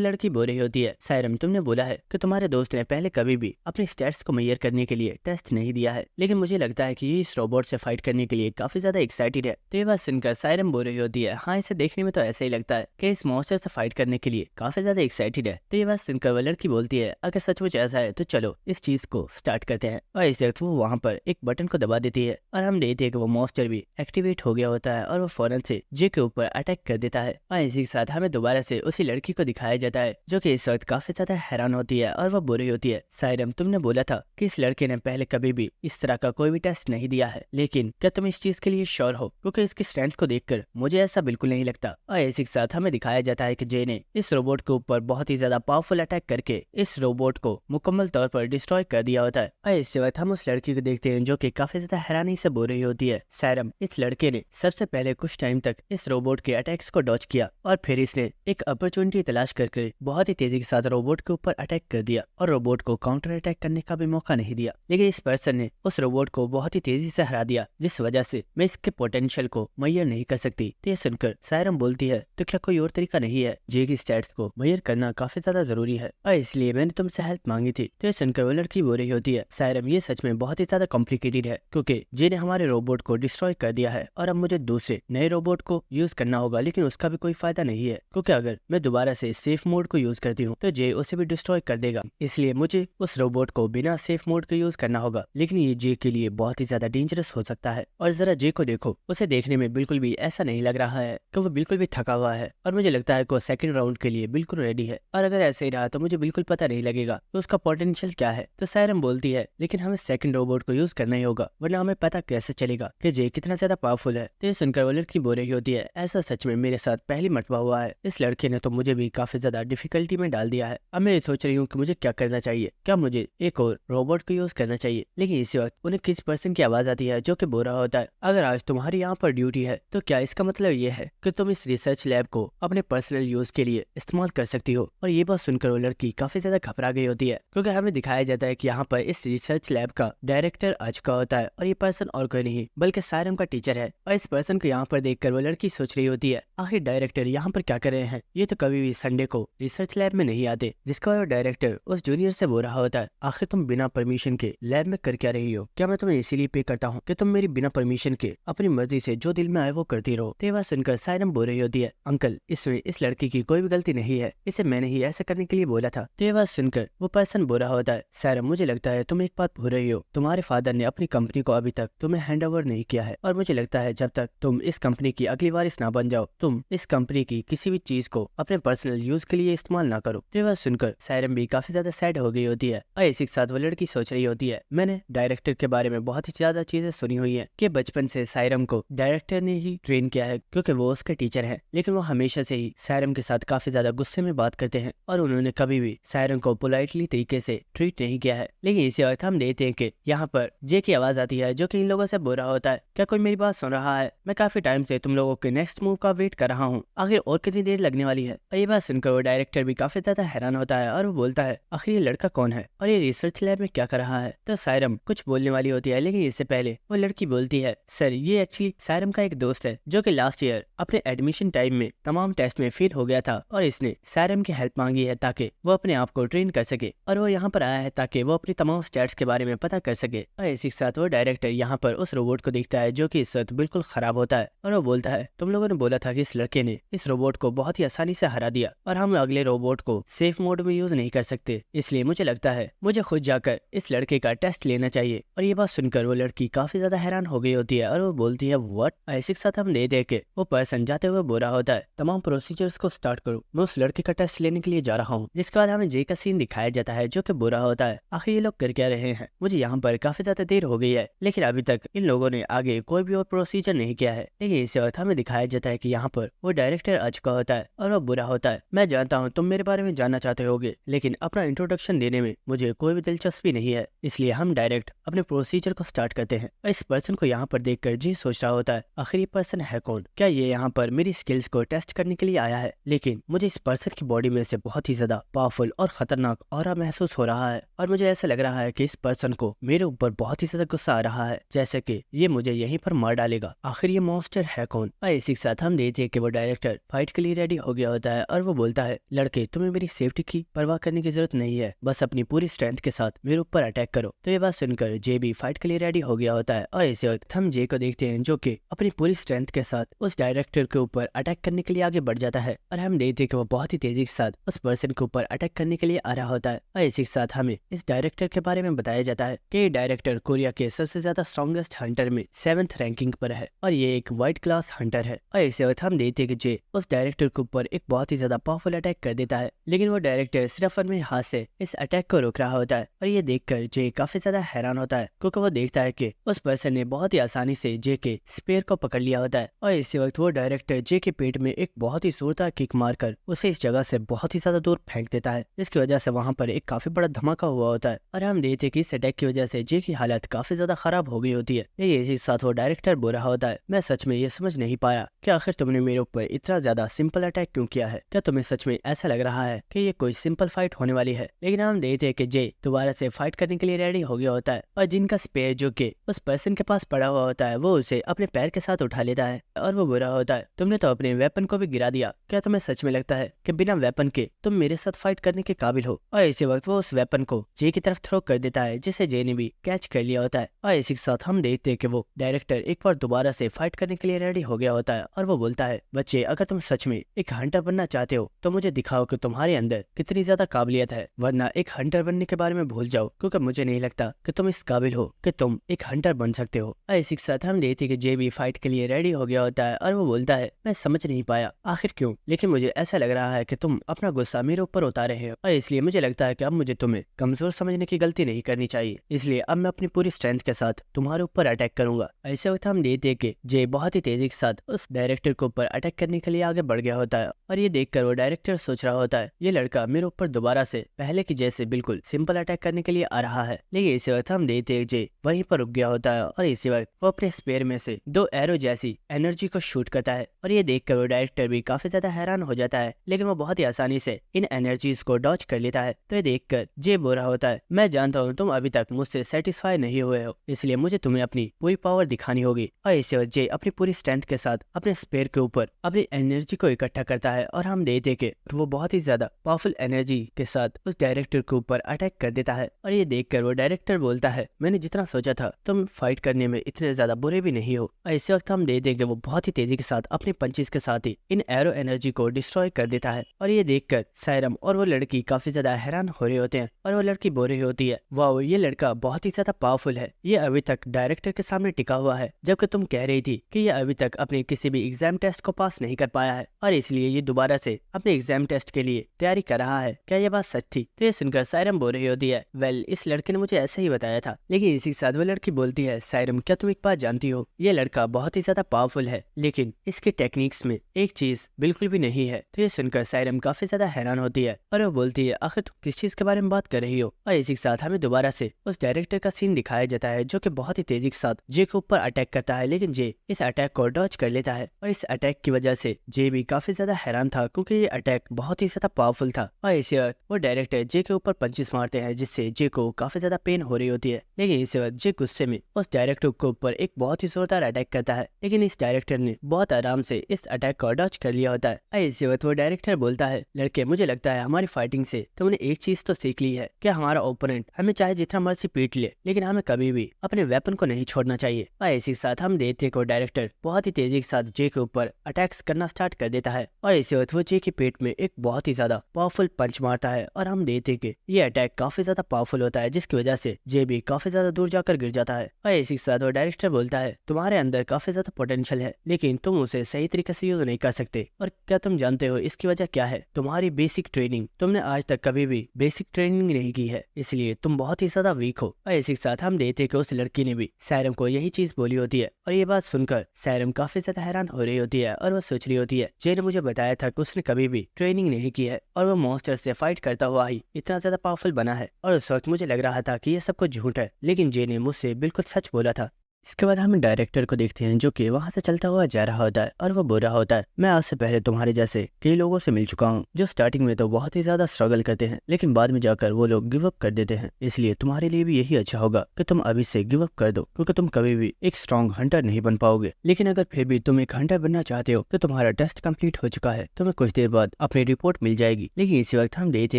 लड़की बोल रही होती है, सायरम तुमने बोला है कि तुम्हारे दोस्त ने पहले कभी भी अपने स्टैट्स को मेजर करने के लिए टेस्ट नहीं दिया है, लेकिन मुझे लगता है कि ये इस रोबोट से फाइट करने के लिए काफी ज्यादा एक्साइटेड है। तो ये बात सुनकर सायरम बोल रही होती है, हाँ इसे देखने में तो ऐसा ही लगता है कि इस मॉन्स्टर से फाइट करने के लिए काफी ज्यादा एक्साइटेड है। तो ये बात सुनकर वो लड़की बोलती है, अगर सचमुच ऐसा है तो चलो इस चीज को स्टार्ट करते हैं। और इस वक्त वो वहाँ पर एक बटन को दबा देती है और हम देखते हैं कि वो मॉन्स्टर भी एक्टिवेट हो गया होता है और वो फौरन से जे के ऊपर अटैक कर देता है। और इसी के साथ हमें दोबारा से उसी लड़की को दिखाया जाता है जो कि इस वक्त काफी ज्यादा हैरान होती है और वो बोल रही होती है, सायरम तुमने बोला था कि इस लड़के ने पहले कभी भी इस तरह का कोई भी टेस्ट नहीं दिया है, लेकिन क्या तुम इस चीज के लिए श्योर हो? क्योंकि इसकी स्ट्रेंथ को देखकर मुझे ऐसा बिल्कुल नहीं लगता। और इसी के साथ हमें दिखाया जाता है कि जे ने इस रोबोट के ऊपर बहुत ही ज्यादा पावरफुल अटैक करके इस रोबोट को मुकम्मल तौर पर डिस्ट्रॉय कर दिया होता है। और इस वक्त हम उस लड़की को देखते हैं जो कि काफी ज्यादा हैरानी से बोल रही होती है, सायरम इस लड़के ने सबसे पहले कुछ टाइम तक इस रोबोट के अटैक्स को डॉज किया और फिर इसने एक अपॉर्चुनिटी तलाश करके बहुत ही तेजी के साथ रोबोट के ऊपर अटैक कर दिया और रोबोट को काउंटर अटैक करने का भी मौका नहीं दिया। लेकिन इस पर्सन ने उस रोबोट को बहुत ही तेजी से हरा दिया, जिस वजह से मैं इसके पोटेंशियल को मेजर नहीं कर सकती। तो ये सुनकर सायरम बोलती है, तो क्या कोई और तरीका नहीं है? जे की स्टैट्स को मेजर करना काफी ज्यादा जरूरी है और इसलिए मैंने तुमसे हेल्प मांगी थी। तो ये सुनकर वो लड़की बोल रही होती है, सायरम ये सच में बहुत ही ज्यादा कॉम्प्लिकेटेड है क्योंकि जे ने हमारे रोबोट को डिस्ट्रॉय कर दिया है और अब मुझे दूसरे नए रोबोट को यूज करना होगा, लेकिन उसका भी कोई फायदा नहीं है क्योंकि अगर मैं दोबारा से सेफ मोड को यूज करती हूँ तो जे उसे भी डिस्ट्रॉय कर देगा। इसलिए मुझे उस रोबोट को बिना सेफ मोड के यूज करना होगा, लेकिन ये जे के लिए बहुत ही ज्यादा डेंजरस हो सकता है। और जरा जे को देखो, उसे देखने में बिल्कुल भी ऐसा नहीं लग रहा है कि वो बिल्कुल भी थका हुआ है और मुझे लगता है कि वो सेकंड राउंड के लिए बिल्कुल रेडी है। और अगर ऐसे ही रहा तो मुझे बिल्कुल पता नहीं लगेगा कि उसका पोटेंशियल क्या है। तो सायरम बोलती है, लेकिन हमें सेकंड रोबोट को यूज करना ही होगा वरना हमें पता कैसे चलेगा कि जे कितना ज्यादा पावरफुल है। तो ये सुनकर वो लड़की बोल रही होती है, ऐसा सच में मेरे साथ पहली मरतबा हुआ है। इस लड़के ने तो मुझे भी काफी ज्यादा डिफिकल्टी में डाल दिया है। अब मैं सोच रही हूँ कि मुझे क्या करना चाहिए, क्या मुझे एक और रोबोट को यूज करना चाहिए? लेकिन इसी वक्त उन्हें किसी पर्सन की आवाज आती है जो कि बोल रहा होता है, अगर आज तुम्हारी यहाँ पर ड्यूटी है तो क्या इसका मतलब ये है कि तुम इस रिसर्च लैब को अपने पर्सनल यूज के लिए इस्तेमाल कर सकती हो? और ये बात सुनकर वो लड़की काफी ज्यादा घबरा गई होती है क्योंकि हमें दिखाया जाता है कि यहाँ पर इस रिसर्च लैब का डायरेक्टर आ चुका होता है और ये पर्सन और कोई नहीं बल्कि सायरम का टीचर है। और इस पर्सन को यहाँ पर देखकर वो लड़की सोच रही होती है, आखिर डायरेक्टर यहाँ पर क्या कर रहे हैं? ये तो कभी भी संडे को रिसर्च लैब में नहीं आते। जिसका वो डायरेक्टर उस जूनियर से बोल रहा होता है, आखिर तुम बिना परमिशन के लैब में कर क्या रही हो? क्या मैं तुम्हें इसीलिए पे करता हूँ कि तुम मेरी बिना परमिशन के अपनी मर्जी से जो दिल में आए वो करती रहो? तो ये बात सुनकर सायरम बोल रही होती है, अंकल इसमें इस लड़की की कोई भी गलती नहीं है, इसे मैंने ही ऐसा करने के लिए बोला था। तो ये बात सुनकर वो पर्सन बोल रहा होता है, सायरम मुझे लगता है तुम एक बात भूल रही हो, तुम्हारे फादर ने अपनी कंपनी को अभी तक तुम्हें हैंड ओवर नहीं किया है और मुझे लगता है जब तक तुम इस कंपनी की अगली वारिस ना बन जाओ तुम इस कंपनी की किसी भी चीज को अपने पर्सनल यूज के लिए इस्तेमाल ना करो। तो ये बात सुनकर सायरम भी काफी ज्यादा सैड हो गई होती है और इसी के साथ वो लड़की सोच रही होती है, मैंने डायरेक्टर के बारे में बहुत ही ज्यादा चीजें सुनी हुई है कि बचपन से सायरम को डायरेक्टर ने ही ट्रेन किया है क्योंकि वो उसके टीचर है, लेकिन वो हमेशा से ही सायरम के साथ काफी ज्यादा गुस्से में बात करते हैं और उन्होंने कभी भी सायरम को पोलाइटली तरीके से ट्रीट नहीं किया है। लेकिन इसी वक्त हम देखते हैं कि यहाँ पर जे की आवाज आती है जो कि इन लोगों से बोल रहा होता है, क्या कोई मेरी बात सुन रहा है? मैं काफी टाइम से तुम लोगों के नेक्स्ट मूव का वेट कर रहा हूँ, आखिर और कितनी देर लगने वाली है? और ये बात सुनकर वो डायरेक्टर भी काफी ज्यादा हैरान होता है और वो बोलता है, आखिर ये लड़का कौन है और ये रिसर्च लैब में क्या कर रहा है? तो सायरम कुछ बोलने वाली होती है, लेकिन इससे पहले वो लड़की बोलती है, सर ये एक्चुअली सायरम का एक दोस्त है जो कि लास्ट ईयर अपने एडमिशन टाइम में तमाम टेस्ट में फेल हो गया था और इसने सायरम की हेल्प मांगी है ताकि वो अपने आप को ट्रेन कर सके और वो यहाँ पर आया है ताकि वो अपनी तमाम स्टैट्स के बारे में पता कर सके। और इसी के साथ वो डायरेक्टर यहाँ पर उस रोबोट को देखता है जो कि इस वक्त बिल्कुल खराब होता है और वो बोलता है, तुम लोगों ने बोला था कि इस लड़के ने इस रोबोट को बहुत ही आसानी से हरा दिया और हम अगले रोबोट को सेफ मोड में यूज नहीं कर सकते, इसलिए मुझे लगता है मुझे खुद जाकर इस लड़के का टेस्ट लेना चाहिए। और ये बात सुनकर वो लड़की काफी ज्यादा हैरान हो गई होती है और वो बोलती है, व्हाट? इसी के साथ हम दे के वो पर्सन जाते हुए बोल रहा होता है, तमाम प्रोसीजर्स को स्टार्ट करो, मैं उस लड़के का टेस्ट लेने के लिए जा रहा हूँ। जिसके बाद हमें जे का सीन दिखाया जाता है जो कि बुरा होता है, आखिर ये लोग कर क्या रहे हैं? मुझे यहाँ पर काफी ज्यादा देर हो गई है लेकिन अभी तक इन लोगों ने आगे कोई भी और प्रोसीजर नहीं किया है। लेकिन इसी वक्त हमें दिखाया जाता है कि यहाँ पर वो डायरेक्टर आ चुका होता है और वो बुरा होता है, मैं जानता हूँ तुम मेरे बारे में जानना चाहते होगे लेकिन अपना इंट्रोडक्शन देने में मुझे कोई भी दिलचस्पी नहीं है, इसलिए हम डायरेक्ट अपने प्रोसीजर को स्टार्ट करते हैं। और इस पर्सन को यहाँ पर देखकर जी सोच रहा होता है, आखिर ये पर्सन है कौन? क्या ये यहाँ पर मेरी स्किल्स को टेस्ट करने के लिए आया है? लेकिन मुझे इस पर्सन की बॉडी में से बहुत ही ज्यादा पावरफुल और खतरनाक ऑरा महसूस हो रहा है और मुझे ऐसा लग रहा है कि इस पर्सन को मेरे ऊपर बहुत ही ज्यादा गुस्सा आ रहा है, जैसे कि ये मुझे यहीं पर मार डालेगा। आखिर ये मॉन्स्टर है कौन? और इसी के साथ हम देखते हैं कि वो डायरेक्टर फाइट के लिए रेडी हो गया होता है और वो बोलता है, लड़के तुम्हें मेरी सेफ्टी की परवाह करने की जरूरत नहीं है, बस अपनी पूरी स्ट्रेंथ के साथ मेरे ऊपर अटैक करो। तो ये बात सुनकर जे भी फाइट के लिए रेडी हो गया होता है और इसी वक्त हम जे को देखते हैं जो कि अपनी पूरी स्ट्रेंथ के साथ उस डायरेक्टर के ऊपर अटैक करने के लिए आगे बढ़ जाता है और हम देखते हैं कि वो बहुत ही तेजी के साथ उस पर्सन के ऊपर अटैक करने के लिए आ रहा होता है। और इसी के साथ हमें इस डायरेक्टर के बारे में बताया जाता है कि ये डायरेक्टर कोरिया के सबसे ज्यादा स्ट्रॉन्गेस्ट हंटर में 7th रैंकिंग पर है और ये एक वाइट क्लास हंटर है। और इसी वक्त हम देखते हैं कि जे उस डायरेक्टर के ऊपर एक बहुत ही ज्यादा पावरफुल अटैक कर देता है, लेकिन वो डायरेक्टर सिर्फ अपने हाथ से इस अटैक को रोक रहा होता है और ये देखकर जे काफी ज्यादा हैरान होता है क्योंकि वो देखता है कि उस पर्सन ने बहुत ही आसानी से जे के स्पेयर को पकड़ लिया होता है। और इसी वक्त वो डायरेक्टर जे के पेट में एक बहुत ही जोरदार किक मारकर उसे इस जगह से बहुत ही ज्यादा दूर फेंक देता है, जिसकी वजह से वहां पर एक काफी बड़ा धमाका हुआ होता है और हम देखते हैं कि इस अटैक की वजह से जे की हालत काफी ज्यादा खराब हो गई होती है। लेकिन इसी के साथ वो डायरेक्टर बोल रहा होता है, मैं सच में ये समझ नहीं पाया कि आखिर तुमने मेरे ऊपर इतना ज्यादा सिंपल अटैक क्यों किया है। क्या तुम्हें सच में ऐसा लग रहा है कि ये कोई सिंपल फाइट होने वाली है? लेकिन हम देखते हैं कि जे दोबारा से फाइट करने के लिए रेडी हो गया होता है और जिनका स्पेयर जो कि उस पर्सन के पास पड़ा हुआ होता है वो उसे अपने पैर के साथ उठा लेता है और वो बुरा होता है, तुमने तो अपने वेपन को भी गिरा दिया, क्या तुम्हें सच में लगता है कि बिना वेपन के तुम मेरे साथ फाइट करने के काबिल हो? और इसी वक्त वो उस वेपन को जे की तरफ थ्रो कर देता है जिसे जे ने भी कैच कर लिया होता है। और इसी के साथ हम देखते हैं कि वो डायरेक्टर एक बार दोबारा से फाइट करने के लिए रेडी हो गया होता है और वो बोलता है, बच्चे अगर तुम सच में एक हंटर बनना चाहते हो तो मुझे दिखाओ कि तुम्हारे अंदर कितनी ज्यादा काबिलियत है, वरना एक हंटर बनने के बारे में भूल जाओ क्योंकि मुझे नहीं लगता कि तुम इस काबिल हो कि तुम एक हंटर बन सकते हो। और इसी के साथ हम देखते हैं कि जे भी फाइट के लिए रेडी हो गया होता है और वो बोलता है, मैं समझ नहीं पाया आखिर क्यों, लेकिन मुझे ऐसा लग रहा है कि तुम अपना गुस्सा मेरे ऊपर उतारे हो और इसलिए मुझे लगता है कि अब मुझे तुम्हें कमजोर समझने की गलती नहीं करनी चाहिए, इसलिए अब मैं अपनी पूरी स्ट्रेंथ के साथ तुम्हारे ऊपर अटैक करूंगा। ऐसे वक्त हम देखते हैं कि जे बहुत ही तेजी के साथ उस डायरेक्टर के ऊपर अटैक करने के लिए आगे बढ़ गया होता है और ये देखकर वो डायरेक्टर सोच रहा होता है, ये लड़का मेरे ऊपर दोबारा से पहले की जैसे बिल्कुल सिंपल अटैक करने के लिए आ रहा है। लेकिन इसी वक्त हम देखते हैं जे वहीं पर रुक गया होता है और इसी वक्त वो अपने स्पेयर में से 2 एरो जैसी एनर्जी को शूट करता है और ये देखकर वो डायरेक्टर भी काफी ज्यादा हैरान हो जाता है, लेकिन वो बहुत ही आसानी से इन एनर्जीज को डॉच कर लेता है। तो ये देखकर जे बोल रहा होता है, मैं जानता हूँ तुम अभी तक मुझसे सेटिस्फाई नहीं हुए हो, इसलिए मुझे तुम्हें अपनी पूरी पावर दिखानी होगी। और इसी वक्त जे अपनी पूरी स्ट्रेंथ के साथ अपने स्पेयर के ऊपर अपनी एनर्जी को इकट्ठा करता है और हम देखते कि वो बहुत ही ज्यादा पावरफुल एनर्जी के साथ उस डायरेक्टर के ऊपर अटैक कर देता है। और ये देखकर वो डायरेक्टर बोलता है, मैंने जितना सोचा था तुम फाइट करने में इतने ज्यादा बुरे भी नहीं हो। और इसी वक्त हम देखते कि वो बहुत ही तेजी के साथ अपने पंचेस के साथ ही इन एरो एनर्जी को डिस्ट्रॉय कर देता है। और ये देखकर सायरम और वो लड़की काफी ज्यादा हैरान हो रहे होते हैं और वो लड़की बोल रही होती है, वाह ये लड़का बहुत ही ज्यादा पावरफुल है, ये अभी तक डायरेक्टर के सामने टिका हुआ है, जबकि तुम कह रही थी कि ये अभी तक अपने किसी भी एग्जाम टेस्ट को पास नहीं कर पाया है और इसलिए ये दोबारा से अपने एग्जाम टेस्ट के लिए तैयारी कर रहा है, क्या ये बात सच थी? तो ये सुनकर सायरम बोल रही होती है, वेल इस लड़के ने मुझे ऐसे ही बताया था। लेकिन इसी के साथ वो लड़की बोलती है, सायरम क्या तुम एक बात जानती हो, ये लड़का बहुत ही ज्यादा पावरफुल है लेकिन इसके टेक्निक्स में एक चीज बिल्कुल भी नहीं है। तो ये सुनकर सायरम काफी ज्यादा हैरान होती है और वो बोलती है, आखिर तुम किस चीज के बारे में बात कर रही हो? और इसी के साथ हमें दोबारा से उस डायरेक्टर का सीन दिखाया जाता है जो कि बहुत ही तेजी के साथ जे के ऊपर अटैक करता है, लेकिन जे इस अटैक को डॉच कर लेता है और इस अटैक की वजह से जे भी काफी ज्यादा हैरान था क्योंकि ये अटैक बहुत ही ज्यादा पावरफुल था। और इसी वक्त वो डायरेक्टर जे के ऊपर पंचेस मारते हैं जिससे जे को काफी ज्यादा पेन हो रही होती है। लेकिन इसी वक्त जे गुस्से में उस डायरेक्टर के ऊपर एक बहुत ही जोरदार अटैक करता है, लेकिन इस डायरेक्टर ने बहुत आराम से इस अटैक को डॉच कर लिया होता है। और इसी वक्त वो डायरेक्टर बोलता है, लड़के मुझे लगता है हमारी फाइटिंग से तुमने एक चीज तो सीख ली है कि हमारा ओपोनेंट हमें चाहे जितना मर्जी पीट ले लेकिन हमें कभी भी अपने वेपन को नहीं छोड़ना चाहिए। और इसी के साथ हम देखते को डायरेक्टर बहुत ही तेजी के साथ जे के ऊपर अटैक्स करना स्टार्ट कर देता है और इसी वक्त वो जे के पेट में एक बहुत ही ज्यादा पावरफुल पंच मारता है और हम देखते कि ये अटैक काफी ज्यादा पावरफुल होता है जिसकी वजह से जे भी काफी ज्यादा दूर जाकर गिर जाता है। और इसी के साथ वो डायरेक्टर बोलता है, तुम्हारे अंदर काफी ज्यादा पोटेंशियल है लेकिन तुम उसे सही तरीके से यूज नहीं कर सकते, और क्या तुम जानते हो इसकी वजह क्या है? तुम्हारी बेसिक ट्रेनिंग, तुमने आज तक कभी भी बेसिक ट्रेनिंग नहीं की है, इसलिए तुम बहुत ही ज्यादा वीक हो। और इसी के साथ हम देखते कि उस लड़की ने भी सायरम को यही चीज बोली होती है और ये बात सुनकर सायरम काफी ज्यादा हैरान हो रही होती है और वो सोच रही होती है, जे ने मुझे बताया था कि उसने कभी भी ट्रेनिंग नहीं की है और वो मॉन्स्टर से फाइट करता हुआ ही इतना ज्यादा पावरफुल बना है। और उस वक्त मुझे लग रहा था कि ये सब कुछ झूठ है, लेकिन जे ने मुझसे बिल्कुल सच बोला था। इसके बाद हम डायरेक्टर को देखते हैं जो कि वहाँ से चलता हुआ जा रहा होता है और वो बोल रहा होता है, मैं आज से पहले तुम्हारे जैसे कई लोगों से मिल चुका हूँ जो स्टार्टिंग में तो बहुत ही ज्यादा स्ट्रगल करते हैं लेकिन बाद में जाकर वो लोग गिव अप कर देते हैं। इसलिए तुम्हारे लिए भी यही अच्छा होगा कि तुम अभी से गिव अप कर दो, क्योंकि तुम कभी भी एक स्ट्रॉन्ग हंटर नहीं बन पाओगे। लेकिन अगर फिर भी तुम एक हंटर बनना चाहते हो तो तुम्हारा टेस्ट कंप्लीट हो चुका है, तुम्हें कुछ देर बाद अपनी रिपोर्ट मिल जाएगी। लेकिन इसी वक्त हम देखते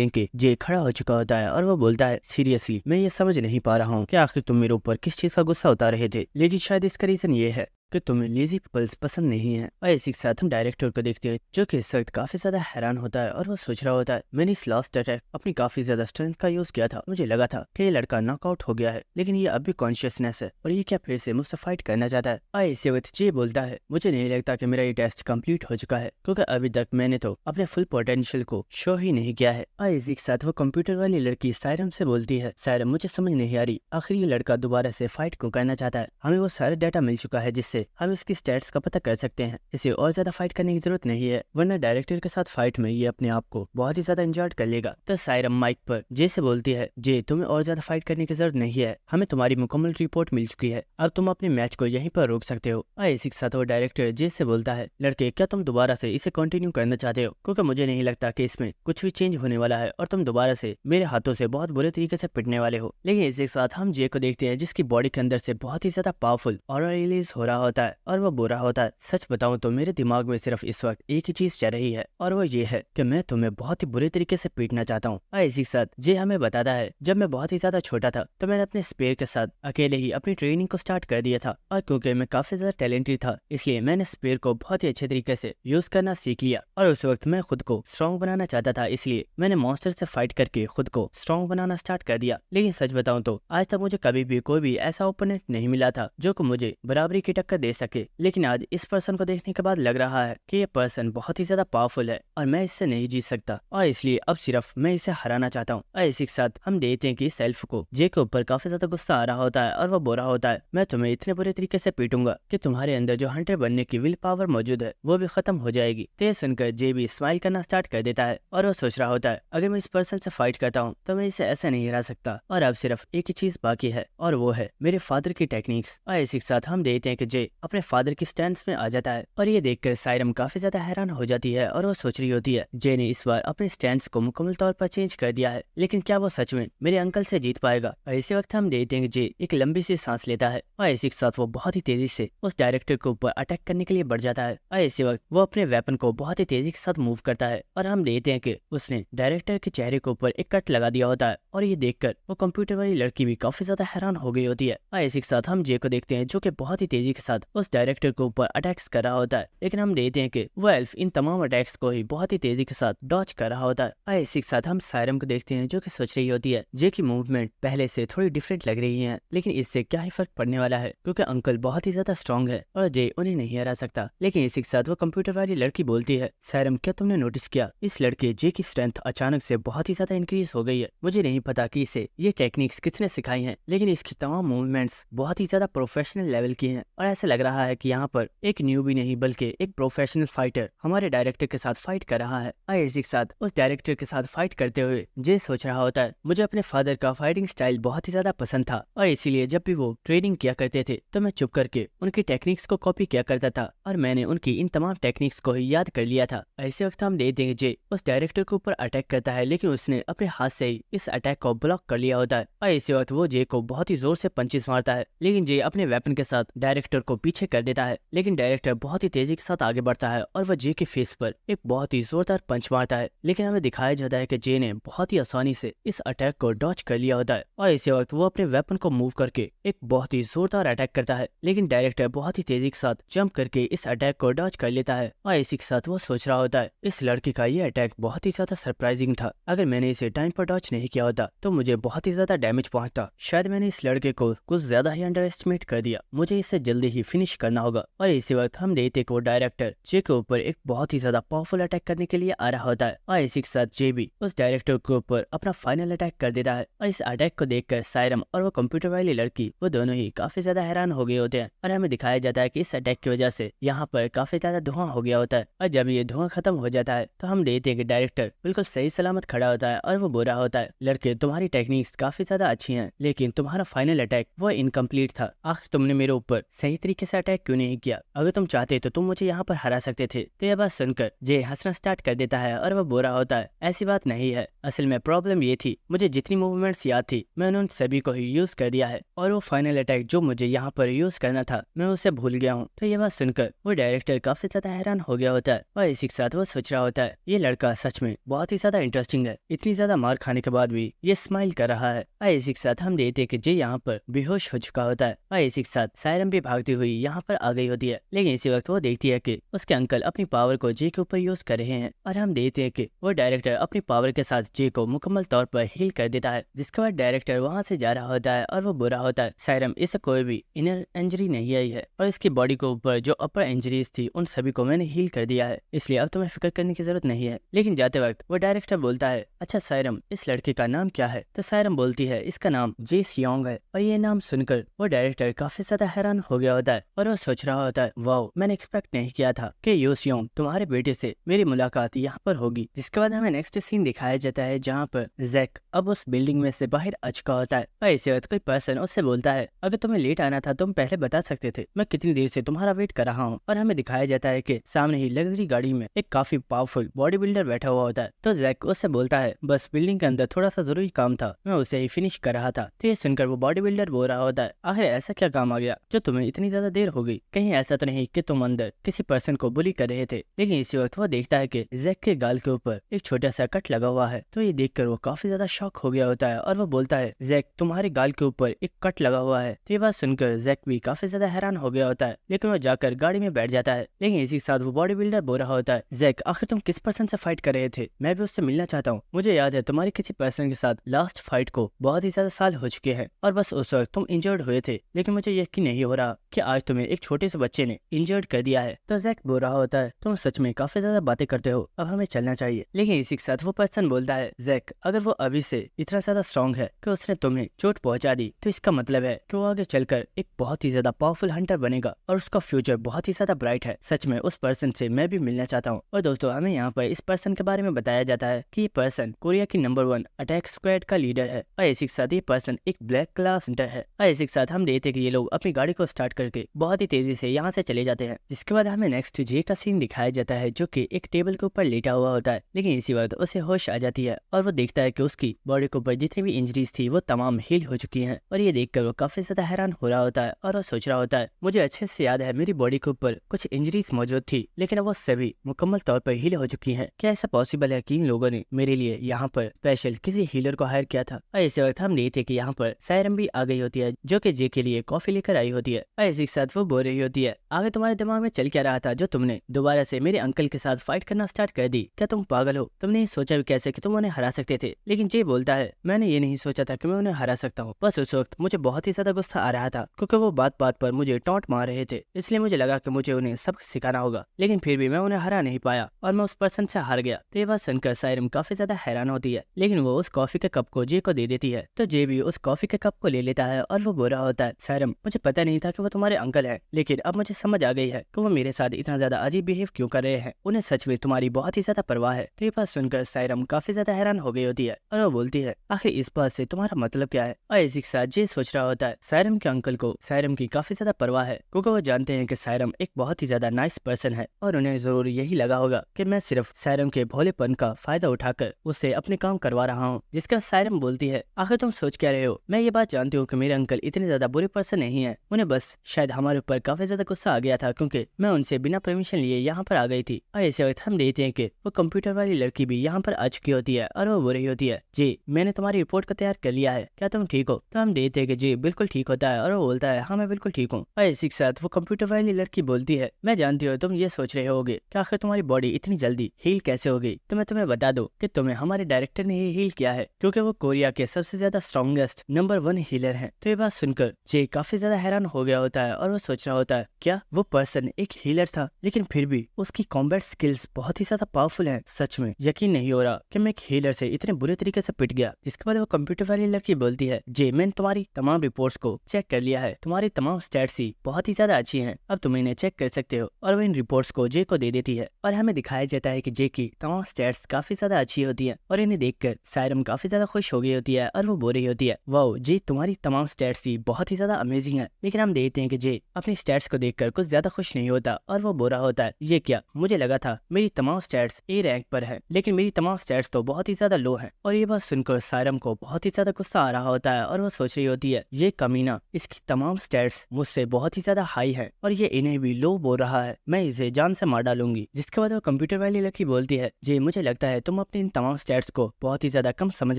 हैं कि जे खड़ा हो चुका होता है और वो बोलता है, सीरियसली मैं ये समझ नहीं पा रहा हूँ कि आखिर तुम मेरे ऊपर किस चीज का गुस्सा उतार रहे थे, लेकिन शायद इसका रीजन ये है कि तुम्हें लेजी पीपल्स पसंद नहीं है। और इसी के साथ हम डायरेक्टर को देखते हैं जो कि इस वक्त काफी ज्यादा हैरान होता है और वो सोच रहा होता है, मैंने इस लास्ट अटैक अपनी काफी ज्यादा स्ट्रेंथ का यूज किया था, मुझे लगा था कि ये लड़का नॉकआउट हो गया है लेकिन ये अब भी कॉन्शियसनेस है और ये क्या फिर से मुझसे फाइट करना चाहता है। और इसी वक्त जे बोलता है, मुझे नहीं लगता कि मेरा ये टेस्ट कंप्लीट हो चुका है क्योंकि अभी तक मैंने तो अपने फुल पोटेंशियल को शो ही नहीं किया है। और इसी के साथ वो कंप्यूटर वाली लड़की सायरम से बोलती है, सायरम मुझे समझ नहीं आ रही आखिर ये लड़का दोबारा से फाइट क्यों करना चाहता है, हमें वो सारा डाटा मिल चुका है जिससे हम इसकी स्टैट्स का पता कर सकते हैं, इसे और ज्यादा फाइट करने की जरूरत नहीं है वरना डायरेक्टर के साथ फाइट में ये अपने आप को बहुत ही ज्यादा इंजर्ड कर लेगा। तो सायरम माइक पर जे से बोलती है, जे तुम्हें और ज्यादा फाइट करने की जरूरत नहीं है, हमें तुम्हारी मुकम्मल रिपोर्ट मिल चुकी है, अब तुम अपने मैच को यहीं पर रोक सकते हो। और इसी के साथ वो डायरेक्टर जे से बोलता है, लड़के क्या तुम दोबारा से इसे कंटिन्यू करना चाहते हो, क्योंकि मुझे नहीं लगता कि इसमें कुछ भी चेंज होने वाला है और तुम दोबारा से मेरे हाथों से बहुत बुरे तरीके से पिटने वाले हो। लेकिन इसी के साथ हम जे को देखते हैं जिसकी बॉडी के अंदर से बहुत ही ज्यादा पावरफुल ऑरा रिलीज हो रहा होता है और वो बोल रहा होता है, सच बताऊं तो मेरे दिमाग में सिर्फ इस वक्त एक ही चीज चल रही है और वो ये है कि मैं तुम्हें बहुत ही बुरे तरीके से पीटना चाहता हूँ। और इसी के साथ जे हमें बताता है, जब मैं बहुत ही ज्यादा छोटा था तो मैंने अपने स्पेयर के साथ अकेले ही अपनी ट्रेनिंग को स्टार्ट कर दिया था और क्योंकि मैं काफी ज्यादा टैलेंटेड था इसलिए मैंने स्पेयर को बहुत ही अच्छे तरीके से यूज करना सीख लिया और उस वक्त मैं खुद को स्ट्रॉन्ग बनाना चाहता था, इसलिए मैंने मॉन्स्टर से फाइट करके खुद को स्ट्रॉन्ग बनाना स्टार्ट कर दिया। लेकिन सच बताऊं तो आज तक मुझे कभी भी कोई भी ऐसा ओपोनेंट नहीं मिला था जो को मुझे बराबरी की टक्कर दे सके, लेकिन आज इस पर्सन को देखने के बाद लग रहा है कि ये पर्सन बहुत ही ज्यादा पावरफुल है और मैं इससे नहीं जीत सकता और इसलिए अब सिर्फ मैं इसे हराना चाहता हूँ। और इसी के साथ हम देखते हैं कि सेल्फ को जे के ऊपर काफी ज्यादा गुस्सा आ रहा होता है और वो बोल रहा होता है, मैं तुम्हें इतने बुरे तरीके से पीटूंगा कि तुम्हारे अंदर जो हंटर बनने की विल पावर मौजूद है वो भी खत्म हो जाएगी। तो ये सुनकर जे भी स्माइल करना स्टार्ट कर देता है और वो सोच रहा होता है, अगर मैं इस पर्सन से फाइट करता हूँ तो मैं इसे ऐसे नहीं हरा सकता और अब सिर्फ एक ही चीज बाकी है और वो है मेरे फादर की टेक्निक्स। और इसी के साथ हम देखते हैं कि जे अपने फादर की स्टैंड में आ जाता है और ये देखकर सायरम काफी ज्यादा हैरान हो जाती है और वो सोच रही होती है, जे ने इस बार अपने स्टैंड को मुकम्मल तौर पर चेंज कर दिया है, लेकिन क्या वो सच में मेरे अंकल से जीत पाएगा। और इसी वक्त हम देखते हैं कि जे एक लंबी सी सांस लेता है और इसी के साथ वो बहुत ही तेजी से उस डायरेक्टर के ऊपर अटैक करने के लिए बढ़ जाता है। और इसी वक्त वो अपने वेपन को बहुत ही तेजी के साथ मूव करता है और हम देखते हैं कि उसने डायरेक्टर के चेहरे के ऊपर एक कट लगा दिया होता है और ये देखकर वो कंप्यूटर वाली लड़की भी काफी ज्यादा हैरान हो गई होती है। और इसी के साथ हम जे को देखते हैं जो कि बहुत ही तेजी के साथ उस डायरेक्टर के ऊपर अटैक्स कर रहा होता है, लेकिन हम देखते हैं कि वो एल्फ इन तमाम अटैक्स को ही बहुत ही तेजी के साथ डॉच कर रहा होता है। और इसी के साथ हम सायरम को देखते हैं जो कि सोच रही होती है, जे की मूवमेंट पहले से थोड़ी डिफरेंट लग रही है, लेकिन इससे क्या ही फर्क पड़ने वाला है क्योंकि अंकल बहुत ही ज्यादा स्ट्रॉन्ग है और जे उन्हें नहीं हरा सकता। लेकिन इसी के साथ वो कंप्यूटर वाली लड़की बोलती है, सायरम क्या तुमने नोटिस किया इस लड़के जे की स्ट्रेंथ अचानक से बहुत ही ज्यादा इंक्रीज हो गई है, मुझे नहीं पता कि इसे ये टेक्निक्स किसने सिखाई हैं, लेकिन इसकी तमाम मूवमेंट्स बहुत ही ज्यादा प्रोफेशनल लेवल की हैं और ऐसा लग रहा है कि यहाँ पर एक न्यूबी नहीं बल्कि एक प्रोफेशनल फाइटर हमारे डायरेक्टर के साथ फाइट कर रहा है। और इसी के साथ उस डायरेक्टर के साथ फाइट करते हुए जे सोच रहा होता है, मुझे अपने फादर का फाइटिंग स्टाइल बहुत ही ज्यादा पसंद था और इसीलिए जब भी वो ट्रेनिंग किया करते थे तो मैं चुप करके उनकी टेक्निक्स को कॉपी किया करता था और मैंने उनकी इन तमाम टेक्निक्स को ही याद कर लिया था। ऐसे वक्त हम देखते हैं जे उस डायरेक्टर के ऊपर अटैक करता है, लेकिन उसने अपने हाथ से ही इस अटैक को ब्लॉक कर लिया होता है और इसी वक्त वो जे को बहुत ही जोर से पंचेस मारता है, लेकिन जे अपने वेपन के साथ डायरेक्टर को पीछे कर देता है, लेकिन डायरेक्टर बहुत ही तेजी के साथ आगे बढ़ता है और वह जे के फेस पर एक बहुत ही जोरदार पंच मारता है, लेकिन हमें दिखाया जाता है कि जे ने बहुत ही आसानी से इस अटैक को डॉच कर लिया होता है और इसी वक्त वो अपने वेपन को मूव करके एक बहुत ही जोरदार अटैक करता है, लेकिन डायरेक्टर बहुत ही तेजी के साथ जंप करके इस अटैक को डॉच कर लेता है और इसी के साथ वो सोच रहा होता है, इस लड़के का ये अटैक बहुत ही ज्यादा सरप्राइजिंग था, अगर मैंने इसे टाइम पर डॉच नहीं किया होता तो मुझे बहुत ही ज्यादा डैमेज पहुंचता, शायद मैंने इस लड़के को कुछ ज्यादा ही अंडर एस्टिमेट कर दिया, मुझे इसे जल्दी ही फिनिश करना होगा। और इसी वक्त हम देखते कि वो डायरेक्टर जे के ऊपर एक बहुत ही ज्यादा पावरफुल अटैक करने के लिए आ रहा होता है और इसी के साथ जे भी उस डायरेक्टर के ऊपर अपना फाइनल अटैक कर देता है। और इस अटैक को देखकर सायरम और वो कंप्यूटर वाली लड़की वो दोनों ही काफी ज्यादा हैरान हो गए होते हैं और हमें दिखाया जाता है कि इस अटैक की वजह से यहाँ पर काफी ज्यादा धुआं हो गया होता है। और जब ये धुआं खत्म हो जाता है तो हम देखते हैं कि डायरेक्टर बिल्कुल सही सलामत खड़ा होता है और वो बोल रहा होता है, लड़के तुम्हारी टेक्निक्स काफी ज्यादा अच्छी हैं, लेकिन तुम्हारा फाइनल अटैक वो इनकम्प्लीट था। आखिर तुमने मेरे ऊपर सही तरीके से अटैक क्यों नहीं किया? अगर तुम चाहते तो तुम मुझे यहाँ पर हरा सकते थे। तो यह बात सुनकर जे हंसना स्टार्ट कर देता है और वो बोल रहा होता है, ऐसी बात नहीं है, असल में प्रॉब्लम ये थी मुझे जितनी मूवमेंट्स याद थी मैंने उन सभी को ही यूज कर दिया है और वो फाइनल अटैक जो मुझे यहाँ पर यूज करना था मैं उसे भूल गया हूँ। तो ये बात सुनकर वो डायरेक्टर काफी ज्यादा हैरान हो गया होता है और इसी के साथ वो सोच रहा होता है, ये लड़का सच में बहुत ही ज्यादा इंटरेस्टिंग है, इतनी ज्यादा मार खाने के बाद भी ये स्माइल कर रहा है। और इसी के साथ हम देखते हैं कि जे यहाँ पर बेहोश हो चुका होता है और इसी के साथ सायरम भी भागती हुई यहाँ पर आ गई होती है। लेकिन इसी वक्त वो देखती है कि उसके अंकल अपनी पावर को जे के ऊपर यूज कर रहे हैं और हम देखते हैं कि वो डायरेक्टर अपनी पावर के साथ जे को मुकम्मल तौर पर हील कर देता है। जिसके बाद डायरेक्टर वहाँ से जा रहा होता है और वो बुरा होता है, सायरम इसे कोई भी इनर इंजरी नहीं आई है और इसकी बॉडी के ऊपर जो अपर इंजरीज थी उन सभी को मैंने हील कर दिया है, इसलिए अब तुम्हें फिक्र करने की जरूरत नहीं है। लेकिन जाते वक्त वो डायरेक्टर बोलता है, अच्छा सायरम इस लड़के का नाम क्या है? तो सायरम बोलती है, इसका नाम जे सियोंग है। और ये नाम सुनकर वो डायरेक्टर काफी ज्यादा हैरान हो गया होता है और वो सोच रहा होता है, वाओ मैंने एक्सपेक्ट नहीं किया था कि यो सियोंग तुम्हारे बेटे से मेरी मुलाकात यहाँ पर होगी। जिसके बाद हमें नेक्स्ट सीन दिखाया जाता है जहाँ पर जैक अब उस बिल्डिंग में से बाहर आ चुका होता है और इसी वक्त कोई पर्सन उससे बोलता है, अगर तुम्हें लेट आना था तुम पहले बता सकते थे, मैं कितनी देर से तुम्हारा वेट कर रहा हूँ। और हमें दिखाया जाता है कि सामने ही लग्जरी गाड़ी में एक काफी पावरफुल बॉडी बिल्डर बैठा हुआ होता है। तो जैक उससे बोलता है, बस बिल्डिंग के अंदर थोड़ा सा जरूरी काम था, मैं उसे ही फिनिश कर रहा था। तो ये सुनकर वो बॉडी बिल्डर बोल रहा होता है, आखिर ऐसा क्या काम आ गया जो तुम्हें इतनी ज्यादा देर हो गई? कहीं ऐसा तो नहीं कि तुम अंदर किसी पर्सन को बुली कर रहे थे? लेकिन इसी वक्त वो देखता है कि जैक के गाल के ऊपर एक छोटा सा कट लगा हुआ है। तो ये देखकर वो काफी ज्यादा शॉक हो गया होता है और वो बोलता है, जैक तुम्हारे गाल के ऊपर एक कट लगा हुआ है। तो ये बात सुनकर जैक भी काफी ज्यादा हैरान हो गया होता है, लेकिन वो जाकर गाड़ी में बैठ जाता है। लेकिन इसी के साथ वो बॉडी बिल्डर बोल रहा होता है, जैक आखिर तुम किस पर्सन से फाइट कर रहे थे? मैं भी उससे मिलना चाहता हूँ। मुझे याद है तुम्हारी किसी पर्सन के साथ लास्ट फाइट को बहुत ही ज्यादा साल हो चुके हैं और बस उस वक्त तुम इंजर्ड हुए थे, लेकिन मुझे यकीन नहीं हो रहा कि आज तुम्हें एक छोटे से बच्चे ने इंजर्ड कर दिया है। तो जैक बोल रहा होता है, तुम सच में काफी ज्यादा बातें करते हो, अब हमें चलना चाहिए। लेकिन इसी के साथ वो पर्सन बोलता है, जैक अगर वो अभी से इतना ज्यादा स्ट्रॉन्ग है कि उसने तुम्हें चोट पहुंचा दी तो इसका मतलब है कि वो आगे चलकर एक बहुत ही ज्यादा पावरफुल हंटर बनेगा और उसका फ्यूचर बहुत ही ज्यादा ब्राइट है। सच में उस पर्सन से मैं भी मिलना चाहता हूँ। और दोस्तों हमें यहाँ पर इस पर्सन के बारे में बताया जाता है कि ये पर्सन कोरिया की नंबर 1 अटैक स्क्वाड का लीडर है और इसी के साथ ये पर्सन एक ब्लैक क्लास हंटर है। और इसी के साथ हम देखते हैं कि ये लोग अपनी गाड़ी को स्टार्ट करके बहुत ही तेजी से यहाँ से चले जाते हैं। जिसके बाद हमें नेक्स्ट जे का सीन दिखाया जाता है जो कि एक टेबल के ऊपर लेटा हुआ होता है। लेकिन इसी वक्त उसे होश आ जाती है और वो देखता है कि उसकी बॉडी के ऊपर जितनी भी इंजरीज थी वो तमाम हील हो चुकी हैं। और ये देखकर वो काफी ज्यादा हैरान हो रहा होता है और वो सोच रहा होता है, मुझे अच्छे से याद है मेरी बॉडी के ऊपर कुछ इंजरीज मौजूद थी, लेकिन वो सभी मुकम्मल तौर पर हील हो चुकी हैं। क्या ऐसा पॉसिबल है कि इन लोगों ने मेरे लिए यहाँ पर स्पेशल किसी हीलर को हायर किया था? और इसी वक्त हम देखते कि यहाँ पर सायरम भी आ गई होती है जो कि जे के लिए कॉफी लेकर आई होती है। और इसी के साथ वो बोल रही होती है, आगे तुम्हारे दिमाग में चल क्या रहा था जो तुमने दोबारा से मेरे अंकल के साथ फाइट करना स्टार्ट कर दी? क्या तुम पागल हो? तुमने ये सोचा भी कैसे कि तुम उन्हें हरा सकते थे? लेकिन जे बोलता है, मैंने ये नहीं सोचा था कि मैं उन्हें हरा सकता हूँ, बस उस वक्त मुझे बहुत ही ज्यादा गुस्सा आ रहा था क्योंकि वो बात बात पर मुझे टॉन्ट मार रहे थे, इसलिए मुझे लगा कि मुझे उन्हें सबक सिखाना होगा। लेकिन फिर भी मैं उन्हें हरा नहीं पाया और मैं उस पर्सन से हार गया। तो ये बात सुनकर सायरम काफी ज्यादा हैरान होती है, लेकिन वो उस कॉफी के कप को जे को दे देती है। तो जे भी उस कॉफी के कप को ले लेता है और वो बोल रहा होता है, सायरम मुझे पता नहीं था कि वो तुम्हारे अंकल है, लेकिन अब मुझे समझ आ गई है कि वो मेरे साथ इतना ज्यादा अजीब बिहेव क्यों कर रहे हैं, उन्हें सच में तुम्हारी बहुत ही ज्यादा परवाह है। तो ये बात सुनकर सायरम काफी ज्यादा हैरान हो गई होती है और वो बोलती है, आखिर इस बात से तुम्हारा मतलब क्या है? और इसी के साथ जे सोच रहा होता है, सायरम के अंकल को सायरम की काफी ज्यादा परवाह है क्योंकि वो जानते हैं कि सायरम एक बहुत ही ज्यादा नाइस पर्सन है और उन्हें जरूर यही लगा होगा कि मैं सिर्फ सायरम के भोलेपन का फायदा उठाकर उससे अपने काम करवा रहा हूँ। जिसका सायरम बोलती है, आखिर तुम सोच क्या रहे हो? मैं ये बात जानती हूँ कि मेरे अंकल इतने ज्यादा बुरे पर्सन नहीं है, उन्हें बस शायद हमारे ऊपर काफी ज्यादा गुस्सा आ गया था क्योंकि मैं उनसे बिना परमिशन लिए यहाँ पर आ गई थी। और इसी वक्त हम देखते हैं कि वो कंप्यूटर वाली लड़की भी यहाँ पर आ चुकी होती है और वो बोल रही होती है, जी मैंने तुम्हारी रिपोर्ट को तैयार कर लिया है, क्या तुम ठीक हो? तो हम देखते हैं कि जी बिल्कुल ठीक होता है और वो बोलता है, हाँ मैं बिल्कुल ठीक हूँ। और इसी के साथ वो कंप्यूटर वाली लड़की बोलती है, मैं जानती हूँ तुम ये सोच रहे होगे कि आखिर तुम्हारी बॉडी इतनी जल्दी हील कैसे हो गई। तो मैं तुम्हें बता दूं कि तुम्हें हमारे डायरेक्टर ने ही हील किया है क्योंकि वो कोरिया के सबसे ज्यादा स्ट्रॉन्गेस्ट नंबर 1 हीलर हैं। तो ये बात सुनकर जे काफी ज्यादा हैरान हो गया होता है और वो सोच रहा होता है क्या वो पर्सन एक हीलर था, लेकिन फिर भी उसकी कॉम्बैट स्किल्स बहुत ही ज्यादा पावरफुल है। सच में यकीन नहीं हो रहा कि मैं एक हीलर से इतने बुरे तरीके से पिट गया। जिसके बाद वो कंप्यूटर वाली लड़की बोलती है जे मैंने तुम्हारी तमाम रिपोर्ट्स को चेक कर लिया है, तुम्हारी तमाम स्टैट्स ही बहुत ही ज्यादा अच्छी हैं, अब तुम इन्हें चेक कर सकते हो। और वो इन रिपोर्ट्स को जे को दे देती है और हमें दिखाया जाता है कि जे की तमाम स्टैट्स काफी ज्यादा अच्छी होती है और इन्हें देखकर सायरम काफी ज्यादा खुश हो गई होती है और वो बोल रही होती है वाओ जी तुम्हारी तमाम स्टैट्स ही बहुत ही ज्यादा अमेजिंग है। लेकिन हम देखते हैं कि जे अपनी स्टैट्स को देखकर कुछ ज्यादा खुश नहीं होता और वो बोल रहा होता है ये क्या, मुझे लगा था मेरी तमाम स्टैट्स ए रैंक पर है, लेकिन मेरी तमाम स्टैट्स तो बहुत ही ज्यादा लो है। और ये बात सुनकर सायरम को बहुत ही ज्यादा गुस्सा आ रहा होता है और वो सोच रही होती है ये कमीना, इसकी तमाम स्टैट्स मुझसे बहुत ही ज्यादा हाई है और ये इन्हें भी लो बोल रहा है, मैं इसे जान से मार डालूंगी। जिसके बाद वो कंप्यूटर वाली लड़की बोलती है जी मुझे लगता है तुम अपनी इन तमाम स्टैट्स को बहुत ही ज्यादा कम समझ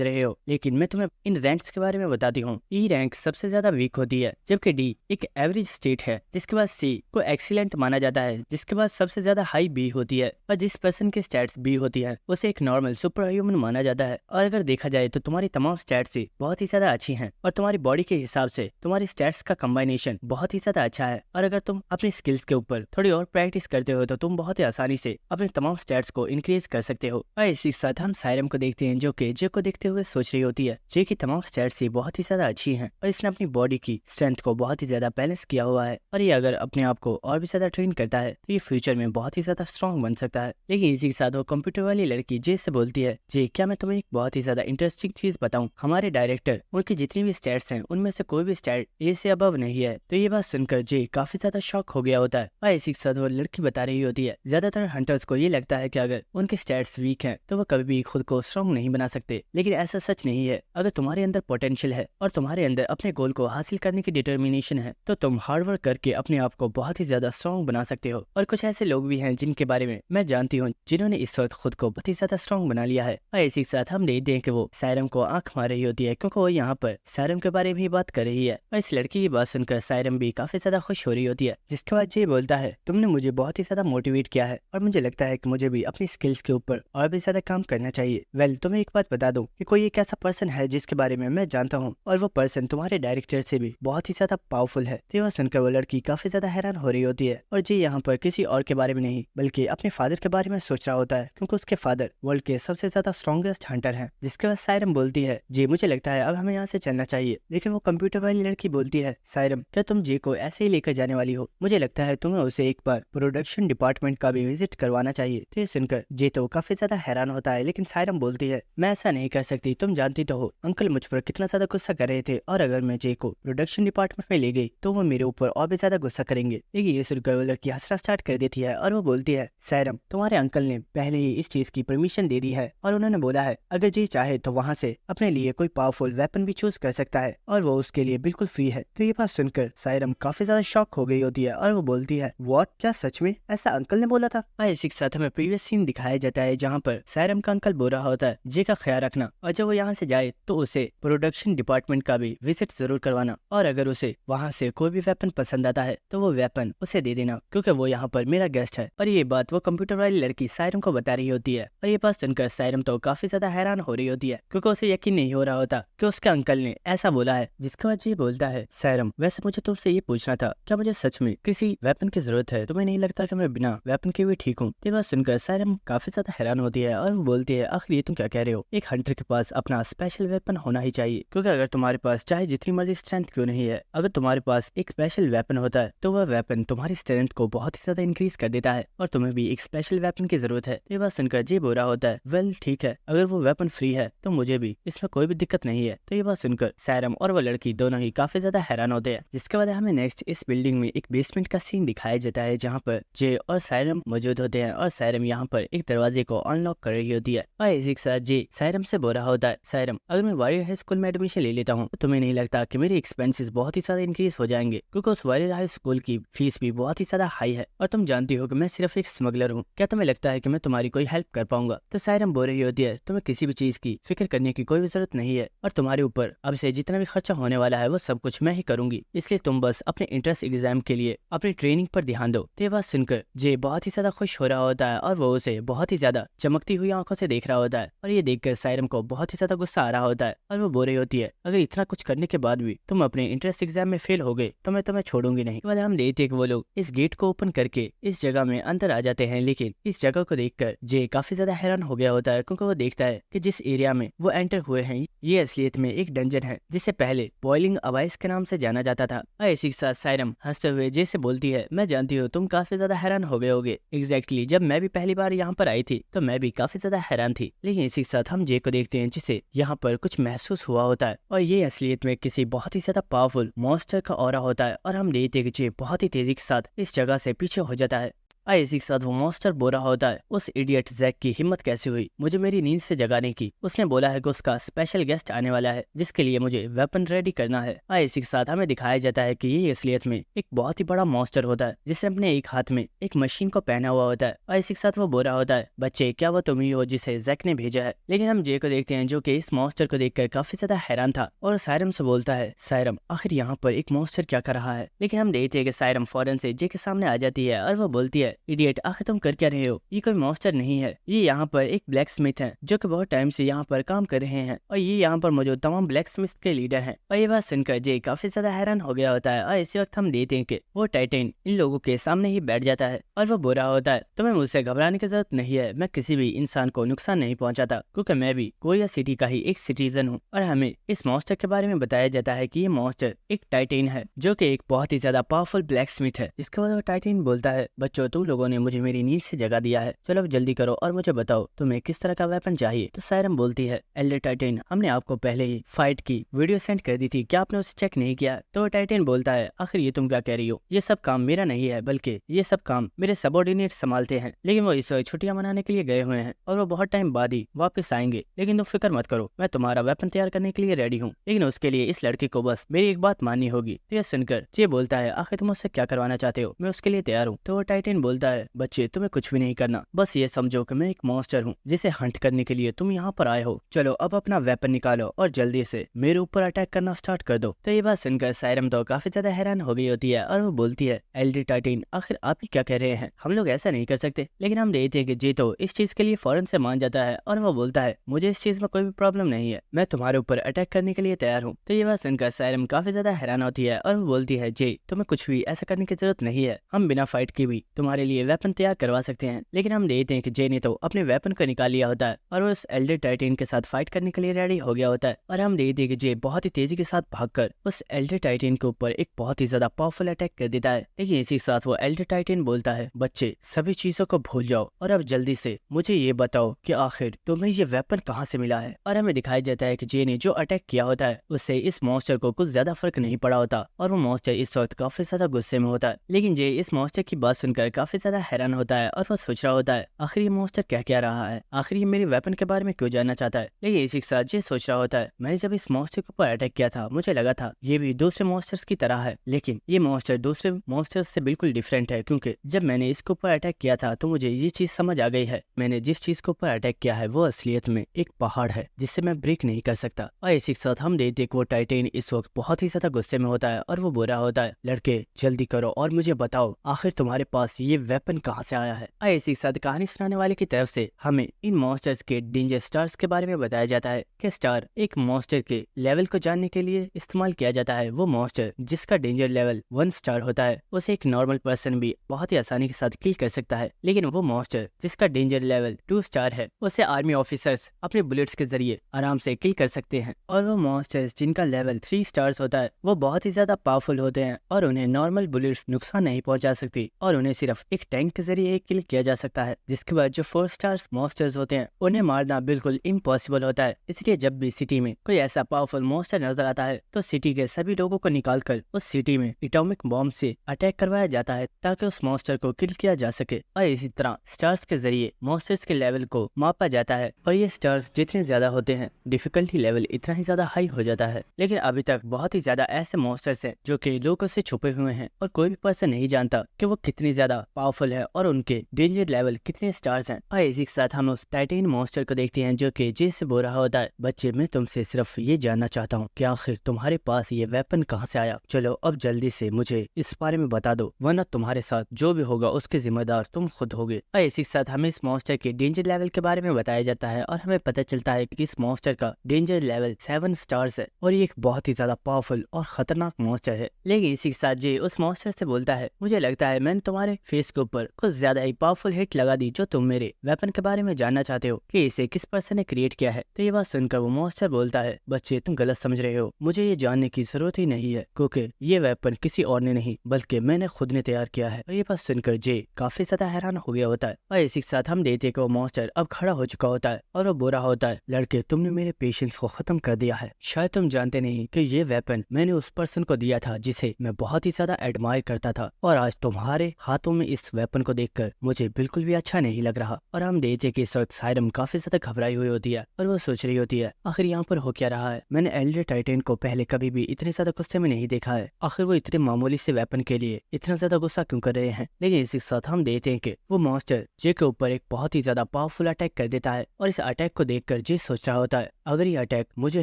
रहे हो, लेकिन मैं तुम्हें इन रैंक्स के बारे में बताती हूँ। ई रैंक सबसे ज्यादा वीक होती है, जबकि डी एक एवरेज स्टेट है, जिसके बाद सी को एक्सीलेंट माना जाता है, जिसके बाद सबसे ज्यादा हाई बी होती है और जिस पर्सन की स्टैट्स बी होती है उसे एक नॉर्मल सुपर ह्यूमन माना जाता है। और अगर देखा जाए तो तुम्हारी तमाम स्टैट्स ही बहुत ही ज्यादा अच्छी हैं और तुम्हारी बॉडी के हिसाब से तुम्हारी स्टैट्स का कॉम्बिनेशन बहुत ही ज्यादा अच्छा है। और अगर तुम अपनी स्किल्स के ऊपर थोड़ी और प्रैक्टिस करते हो तो तुम बहुत ही आसानी से अपने तमाम स्टैट्स को इंक्रीज कर सकते हो। और इसी के साथ हम सायरम को देखते हैं जो कि जे को देखते हुए सोच रही होती है जे की तमाम स्टैट्स ही बहुत ही ज्यादा अच्छी हैं और इसने अपनी बॉडी की स्ट्रेंथ को बहुत ही ज्यादा बैलेंस किया हुआ है और ये अगर अपने आप को और भी ज्यादा ट्रेन करता है तो ये फ्यूचर में बहुत ही ज्यादा स्ट्रॉन्ग बन सकता है। लेकिन इसी के साथ वो कंप्यूटर वाली लड़की जे से बोलती है जे क्या मैं तुम्हें एक बहुत ही ज्यादा इंटरेस्टिंग चीज बताऊं, हमारे डायरेक्टर उनकी जितनी भी स्टैट्स हैं उनमें से कोई भी स्टैट ए से अबव नहीं है। तो ये बात सुनकर जे काफी ज्यादा शॉक हो गया होता है और इसी के साथ वो लड़की बता रही होती है ज्यादातर हंटर्स को ये लगता है कि अगर उनके स्टैट्स वीक हैं तो वो कभी भी खुद को स्ट्रॉन्ग नहीं बना सकते, लेकिन ऐसा सच नहीं है। अगर तुम्हारे अंदर पोटेंशियल है और तुम्हारे अंदर अपने गोल को हासिल करने की डिटर्मिनेशन है तो तुम हार्डवर्क करके अपने आप को बहुत ही ज्यादा स्ट्रॉन्ग बना सकते हो। और कुछ ऐसे लोग भी हैं जिनके बारे में मैं जानती हूँ जिन्होंने इस वक्त खुद को बहुत ही ज्यादा स्ट्रॉन्ग बना लिया है। और इसी के साथ हम देखते हैं कि वो सायरम को आंख मार रही होती है क्योंकि वो यहाँ पर सायरम के बारे में ही बात कर रही है और इस लड़की की बात सुनकर सायरम भी काफी ज्यादा खुश हो रही होती है। जिसके बाद ये बोलता है तुमने मुझे बहुत ही ज्यादा मोटिवेट किया है और मुझे लगता है कि मुझे भी अपनी स्किल्स के ऊपर और भी ज्यादा काम करना चाहिए। वेल तुम्हें एक बात बता दूं कि कोई एक ऐसा पर्सन है जिसके बारे में मैं जानता हूँ और वो पर्सन तुम्हारे डायरेक्टर से भी बहुत ही ज्यादा पावरफुल है। तो यह सुनकर वो लड़की काफी ज्यादा हैरान हो रही होती है और जी यहाँ पर किसी और के बारे में नहीं बल्कि अपने फादर के बारे में सोच रहा होता है क्योंकि उसके फादर वर्ल्ड के सबसे ज्यादा स्ट्रॉन्गेस्ट हंटर हैं। जिसके बाद सायरम बोलती है जी मुझे लगता है अब हमें यहाँ से चलना चाहिए। लेकिन वो कंप्यूटर वाली लड़की बोलती है सायरम क्या तुम जे को ऐसे ही लेकर जाने वाली हो, मुझे लगता है तुम्हें उसे एक बार प्रोडक्शन डिपार्टमेंट का भी विजिट करवाना चाहिए। तो ये सुनकर जे तो काफी ज्यादा हैरान होता है, लेकिन सायरम बोलती है मैं ऐसा नहीं कर सकती, तुम जानती तो हो अंकल मुझ पर कितना ज्यादा गुस्सा कर रहे थे और अगर मैं जे को प्रोडक्शन डिपार्टमेंट में ले गई तो वो मेरे ऊपर और भी ज्यादा गुस्सा करेंगे। लेकिन ये सुनकर वो लड़की हंसना स्टार्ट कर देती है और वो बोलती है सायरम तुम्हारे अंकल ने पहले ही इस चीज की परमिशन दे दी है और उन्होंने बोला है अगर जे चाहे तो वहाँ से अपने लिए कोई पावरफुल वेपन भी चूज कर सकता है और वो उसके लिए बिल्कुल फ्री है। तो ये बात सुनकर सायरम काफी ज्यादा शॉक हो गई होती है और वो बोलती है व्हाट, क्या सच में ऐसा अंकल ने बोला था। इसी के साथ हमें प्रीवियस सीन दिखाया जाता है जहाँ पर सायरम का अंकल बोल रहा होता है जे का ख्याल रखना और जब वो यहाँ से जाए तो उसे प्रोडक्शन डिपार्टमेंट का भी विजिट जरूर करवाना और अगर उसे वहाँ से कोई भी वेपन पसंद आता है तो वो वेपन उसे दे देना क्योंकि वो यहाँ पर मेरा गेस्ट है। और ये बात वो कंप्यूटर वाली लड़की सायरम को बता रही होती है और ये बात सुनकर सायरम तो काफी ज्यादा हैरान हो रही होती है क्योंकि उसे यकीन नहीं हो रहा होता कि उसके अंकल ने ऐसा बोला है। जिसके बाद ये बोलता है सायरम वैसे मुझे तुमसे ये पूछना था क्या मुझे सच में किसी वेपन की जरूरत है, तुम्हें नहीं लगता कि मैं बिना वेपन के भी ठीक हूँ। ये बात सुनकर सायरम काफी ज्यादा हैरान होती है और वो बोलती है आखिर ये तुम क्या कह रहे हो, एक हंटर के पास अपना स्पेशल वेपन होना ही चाहिए क्योंकि अगर तुम्हारे पास चाहे जितनी मर्जी स्ट्रेंथ क्यों नहीं है, अगर तुम्हारे पास एक स्पेशल वेपन होता है तो वह वेपन तुम्हारी स्ट्रेंथ को बहुत ही ज्यादा इंक्रीज कर देता है और तुम्हें भी एक स्पेशल वेपन की जरूरत है। ये बात सुनकर जी बोल रहा होता है वेल ठीक है, अगर वो वेपन फ्री है तो मुझे भी इसमें कोई भी दिक्कत नहीं है। तो ये बात सुनकर सायरम और वो लड़की दोनों ही काफी ज्यादा हैरान होते हैं। जिसके बाद हमें नेक्स्ट इस बिल्डिंग में एक बेसमेंट का सीन दिखाया जाता है जहाँ पर जे और सायरम मौजूद होते हैं और सायरम यहाँ पर एक दरवाजे को अनलॉक कर रही होती है और इसी के साथ जे सायरम से बोल रहा होता है सायरम अगर मैं वॉरियर हाई स्कूल में एडमिशन ले लेता हूँ तो तुम्हें नहीं लगता कि मेरे एक्सपेंसेस बहुत ही ज्यादा इंक्रीज हो जाएंगे क्योंकि उस वॉरियर हाई स्कूल की फीस भी बहुत ही ज्यादा हाई है और तुम जानती हो कि मैं सिर्फ एक स्मगलर हूँ, क्या तुम्हें लगता है कि मैं तुम्हारी कोई हेल्प कर पाऊंगा। तो सायरम बोल रही होती है तुम्हें किसी भी चीज की फिक्र करने की कोई भी जरूरत नहीं है और तुम्हारे ऊपर अब से जितना भी खर्चा होने वाला है वो सब कुछ मैं ही करूंगी, इसलिए तुम बस अपने इंट्रेंस एग्जाम के लिए अपनी ट्रेनिंग पर ध्यान दो। तो ये बात सुनकर जे बहुत ही ज्यादा खुश हो रहा होता है और वो उसे बहुत ही ज्यादा चमकती हुई आंखों से देख रहा होता है और ये देखकर सायरम को बहुत ही ज्यादा गुस्सा आ रहा होता है और वो बोल रही होती है अगर इतना कुछ करने के बाद भी तुम अपने इंट्रेंस एग्जाम में फेल हो गए तो मैं मैं तुम्हें छोड़ूंगी नहीं। बाद हम देखते हैं कि वो लोग इस गेट को ओपन करके इस जगह में अंदर आ जाते हैं, लेकिन इस जगह को देखकर जे काफी ज्यादा हैरान हो गया होता है, क्योंकि वो देखता है कि जिस एरिया में वो एंटर हुए हैं ये असलियत में एक डंजन है जिसे पहले बॉइलिंग अवाइस के नाम से जाना जाता था। और इसी के साथ सायरम हंसते हुए जे से बोलती है, मैं जानती हूँ तुम काफी ज्यादा हैरान हो गए होगे। एग्जैक्टली जब मैं भी पहली बार यहाँ पर आई थी तो मैं भी काफी ज्यादा हैरान थी, लेकिन इसी के साथ हम जे को देखते हैं जिसे यहाँ पर कुछ महसूस हुआ होता है और ये असलियत में किसी बहुत ही ज्यादा पावरफुल मॉन्स्टर का ऑरा होता है। और हम देखते हैं कि जे बहुत ही तेजी के साथ इस जगह से पीछे हो जाता है। इसी के साथ वो मॉन्स्टर बोल रहा होता है, उस इडियट जैक की हिम्मत कैसे हुई मुझे मेरी नींद से जगाने की। उसने बोला है कि उसका स्पेशल गेस्ट आने वाला है जिसके लिए मुझे वेपन रेडी करना है। इसी के साथ हमें दिखाया जाता है कि ये असलियत में एक बहुत ही बड़ा मॉन्स्टर होता है जिसने अपने एक हाथ में एक मशीन को पहना हुआ होता है। और इसी के साथ वो बोल रहा होता है, बच्चे क्या वो तुम ही हो जिसे जैक ने भेजा है। लेकिन हम जे को देखते हैं जो कि इस मॉन्स्टर को देखकर काफी ज्यादा हैरान था और सायरम से बोलता है, सायरम आखिर यहाँ पर एक मॉन्स्टर क्या कर रहा है। लेकिन हम देखते हैं कि सायरम फौरन से जे के सामने आ जाती है और वो बोलती है, इडियट आखिर तुम कर क्या रहे हो, ये कोई मॉन्स्टर नहीं है, ये यहाँ पर एक ब्लैक स्मिथ है जो कि बहुत टाइम से यहाँ पर काम कर रहे हैं और ये यहाँ पर मौजूद तमाम ब्लैक स्मिथ के लीडर हैं। और ये बात सुनकर जे काफी ज्यादा हैरान हो गया होता है और इसी वक्त हम देखते हैं कि वो टाइटन इन लोगों के सामने ही बैठ जाता है और वो बोल रहा होता है, तुम्हें मुझसे घबराने की जरूरत नहीं है, मैं किसी भी इंसान को नुकसान नहीं पहुंचाता क्योंकि मैं भी कोरिया सिटी का ही एक सिटीजन हूँ। और हमें इस मॉन्स्टर के बारे में बताया जाता है कि ये मॉन्स्टर एक टाइटन है जो कि एक बहुत ही ज्यादा पावरफुल ब्लैक स्मिथ है। जिसके बाद वो टाइटन बोलता है, बच्चों तुम लोगों ने मुझे मेरी नींद से जगा दिया है, चलो जल्दी करो और मुझे बताओ तुम्हें किस तरह का वेपन चाहिए। तो सायरम बोलती है, एल्डर टाइटन हमने आपको पहले ही फाइट की वीडियो सेंड कर दी थी, क्या आपने उसे चेक नहीं किया। तो टाइटन बोलता है, आखिर ये तुम क्या कह रही हो, ये सब काम मेरा नहीं है बल्कि ये सब काम मेरे सबऑर्डिनेट संभालते हैं, लेकिन वो इस वक्त छुट्टियां मनाने के लिए गए हुए हैं और वो बहुत टाइम बाद ही वापस आएंगे। लेकिन तुम फिक्र मत करो, मैं तुम्हारा वेपन तैयार करने के लिए रेडी हूँ, लेकिन उसके लिए इस लड़के को बस मेरी एक बात माननी होगी। तो यह सुनकर जे बोलता है, आखिर तुम उससे क्या करवाना चाहते हो, मैं उसके लिए तैयार हूँ। तो टाइटन बोलता है, बच्चे तुम्हें कुछ भी नहीं करना, बस ये समझो कि मैं एक मॉन्स्टर हूँ जिसे हंट करने के लिए तुम यहाँ पर आए हो। चलो अब अपना वेपन निकालो और जल्दी से मेरे ऊपर अटैक करना स्टार्ट कर दो। तो ये बात सुनकर सायरम तो काफी ज्यादा हैरान हो गई होती है और वो बोलती है, एल्डर टाइटन आखिर आप ही क्या कह रहे हैं, हम लोग ऐसा नहीं कर सकते। लेकिन हम देखते हैं कि जे तो इस चीज के लिए फौरन से मान जाता है और वो बोलता है, मुझे इस चीज में कोई भी प्रॉब्लम नहीं है, मैं तुम्हारे ऊपर अटैक करने के लिए तैयार हूँ। तो ये बात सुनकर सायरम काफी ज्यादा हैरान होती है और वो बोलती है, जे तुम्हें कुछ भी ऐसा करने की जरूरत नहीं है, हम बिना फाइट के भी तुम्हारे लिए वेपन तैयार करवा सकते हैं। लेकिन हम देखते हैं कि जे ने तो अपने वेपन को निकाल लिया होता है और वो उस एल्डर टाइटन के साथ फाइट करने के लिए रेडी हो गया होता है। और हम देखते हैं कि जे बहुत ही तेजी के साथ भागकर उस एल्डर टाइटन के ऊपर एक बहुत ही ज्यादा पावरफुल अटैक कर देता है। लेकिन इसी के साथ वो एल्डर टाइटन बोलता है, बच्चे सभी चीजों को भूल जाओ और अब जल्दी से मुझे ये बताओ कि आखिर तुम्हें ये वेपन कहाँ से मिला है। और हमें दिखाया जाता है कि जे ने जो अटैक किया होता है उससे इस मॉन्स्टर को कुछ ज्यादा फर्क नहीं पड़ा होता और वो मॉन्स्टर इस वक्त काफी ज्यादा गुस्से में होता है। लेकिन जे इस मॉन्स्टर की बात सुनकर काफी ज्यादा हैरान होता है और वो सोच रहा होता है, आखिर ये मॉन्स्टर कह क्या रहा है, आखिर ये मेरे वेपन के बारे में क्यों जानना चाहता है। लेकिन इसी के साथ जे सोच रहा होता है, मैंने जब इस मॉन्स्टर के ऊपर अटैक किया था मुझे लगा था ये भी दूसरे मॉन्स्टर्स की तरह है, लेकिन ये मॉन्स्टर दूसरे मॉन्स्टर्स से बिल्कुल डिफरेंट है, क्योंकि जब मैंने इसके ऊपर अटैक किया था तो मुझे ये चीज समझ आ गई है, मैंने जिस चीज के ऊपर अटैक किया है वो असलियत में एक पहाड़ है जिससे मैं ब्रेक नहीं कर सकता। और इसी के साथ हम देखते वो टाइटन इस वक्त बहुत ही ज्यादा गुस्से में होता है और वो बोल रहा होता है, लड़के जल्दी करो और मुझे बताओ आखिर तुम्हारे पास ये वेपन कहाँ से आया है। और इसी के साथ कहानी सुनाने वाले की तरफ से हमें इन मॉन्स्टर्स के डेंजर स्टार्स के बारे में बताया जाता है कि स्टार एक मॉन्स्टर के लेवल को जानने के लिए इस्तेमाल किया जाता है। वो मॉन्स्टर जिसका डेंजर लेवल 1 स्टार होता है उसे एक नॉर्मल पर्सन भी बहुत ही आसानी के साथ किल कर सकता है, लेकिन वो मॉन्स्टर जिसका डेंजर लेवल 2 स्टार है उसे आर्मी ऑफिसर्स अपने बुलेट्स के जरिए आराम से किल कर सकते हैं। और वो मॉन्स्टर्स जिनका लेवल 3 स्टार्स होता है वो बहुत ही ज्यादा पावरफुल होते हैं और उन्हें नॉर्मल बुलेट्स नुकसान नहीं पहुंचा सकती और उन्हें सिर्फ एक टैंक के जरिए किल किया जा सकता है। जिसके बाद जो 4 स्टार्स मॉन्स्टर्स होते हैं उन्हें मारना बिल्कुल इम्पॉसिबल होता है। इसलिए जब भी सिटी में कोई ऐसा पावरफुल मॉन्स्टर नजर आता है तो सिटी के सभी लोगों को निकालकर उस सिटी में एटॉमिक बॉम्ब से अटैक करवाया जाता है ताकि उस मॉन्स्टर को किल किया जा सके। और इसी तरह स्टार्स के जरिए मॉन्स्टर्स के लेवल को मापा जाता है और ये स्टार्स जितने ज्यादा होते हैं डिफिकल्टी लेवल इतना ही ज्यादा हाई हो जाता है। लेकिन अभी तक बहुत ही ज्यादा ऐसे मॉन्स्टर्स हैं जो कि लोगों से छुपे हुए हैं और कोई भी पर्सन नहीं जानता कि वो कितनी ज्यादा पावरफुल है और उनके डेंजर लेवल कितने स्टार्स हैं। और इसी के साथ हम उस टाइटेन मॉन्स्टर को देखते हैं जो कि जे से बोल रहा होता है, बच्चे मैं तुमसे सिर्फ ये जानना चाहता हूँ कि आखिर तुम्हारे पास ये वेपन कहाँ से आया। चलो अब जल्दी से मुझे इस बारे में बता दो, वरना तुम्हारे साथ जो भी होगा उसके जिम्मेदार तुम खुद होगे। और इसी के साथ हमें इस मॉन्स्टर के डेंजर लेवल के बारे में बताया जाता है और हमें पता चलता है कि इस मॉन्स्टर का डेंजर लेवल 7 स्टार्स है और ये एक बहुत ही ज्यादा पावरफुल और खतरनाक मॉन्स्टर है। लेकिन इसी के साथ जे उस मॉन्स्टर से बोलता है, मुझे लगता है मैंने तुम्हारे फेस के ऊपर कुछ ज्यादा ही पावरफुल हिट लगा दी जो तुम मेरे वेपन के बारे में जानना चाहते हो कि इसे किस पर्सन ने क्रिएट किया है। तो ये बात सुनकर वो मॉन्स्टर बोलता है, बच्चे तुम गलत समझ रहे हो, मुझे ये जानने की जरूरत ही नहीं है क्योंकि ये वेपन किसी और ने नहीं बल्कि मैंने खुद ने तैयार किया है। और ये बात सुनकर जे काफी ज्यादा हैरान हो गया होता है। और इसी के साथ हम देखते हैं कि वो मॉन्स्टर अब खड़ा हो चुका होता है और वो बुरा होता है, लड़के तुमने मेरे पेशेंस को खत्म कर दिया है। शायद तुम जानते नहीं कि ये वेपन मैंने उस पर्सन को दिया था जिसे मैं बहुत ही ज्यादा एडमायर करता था और आज तुम्हारे हाथों में इस वेपन को देखकर मुझे बिल्कुल भी अच्छा नहीं लग रहा। और हम देखते कि इस वक्त सायरम काफी ज्यादा घबराई हुई होती है और वो सोच रही होती है आखिर यहाँ पर हो क्या रहा है। मैंने एल्डर टाइटन को पहले कभी भी इतने ज्यादा गुस्से में नहीं देखा है, आखिर वो इतने मामूली से वेपन के लिए इतना ज्यादा गुस्सा क्यों कर रहे हैं। लेकिन इसी के साथ हम देखते हैं कि वो मॉन्स्टर जे के ऊपर एक बहुत ही ज्यादा पावरफुल अटैक कर देता है और इस अटैक को देखकर जे सोच रहा होता है अगर ये अटैक मुझे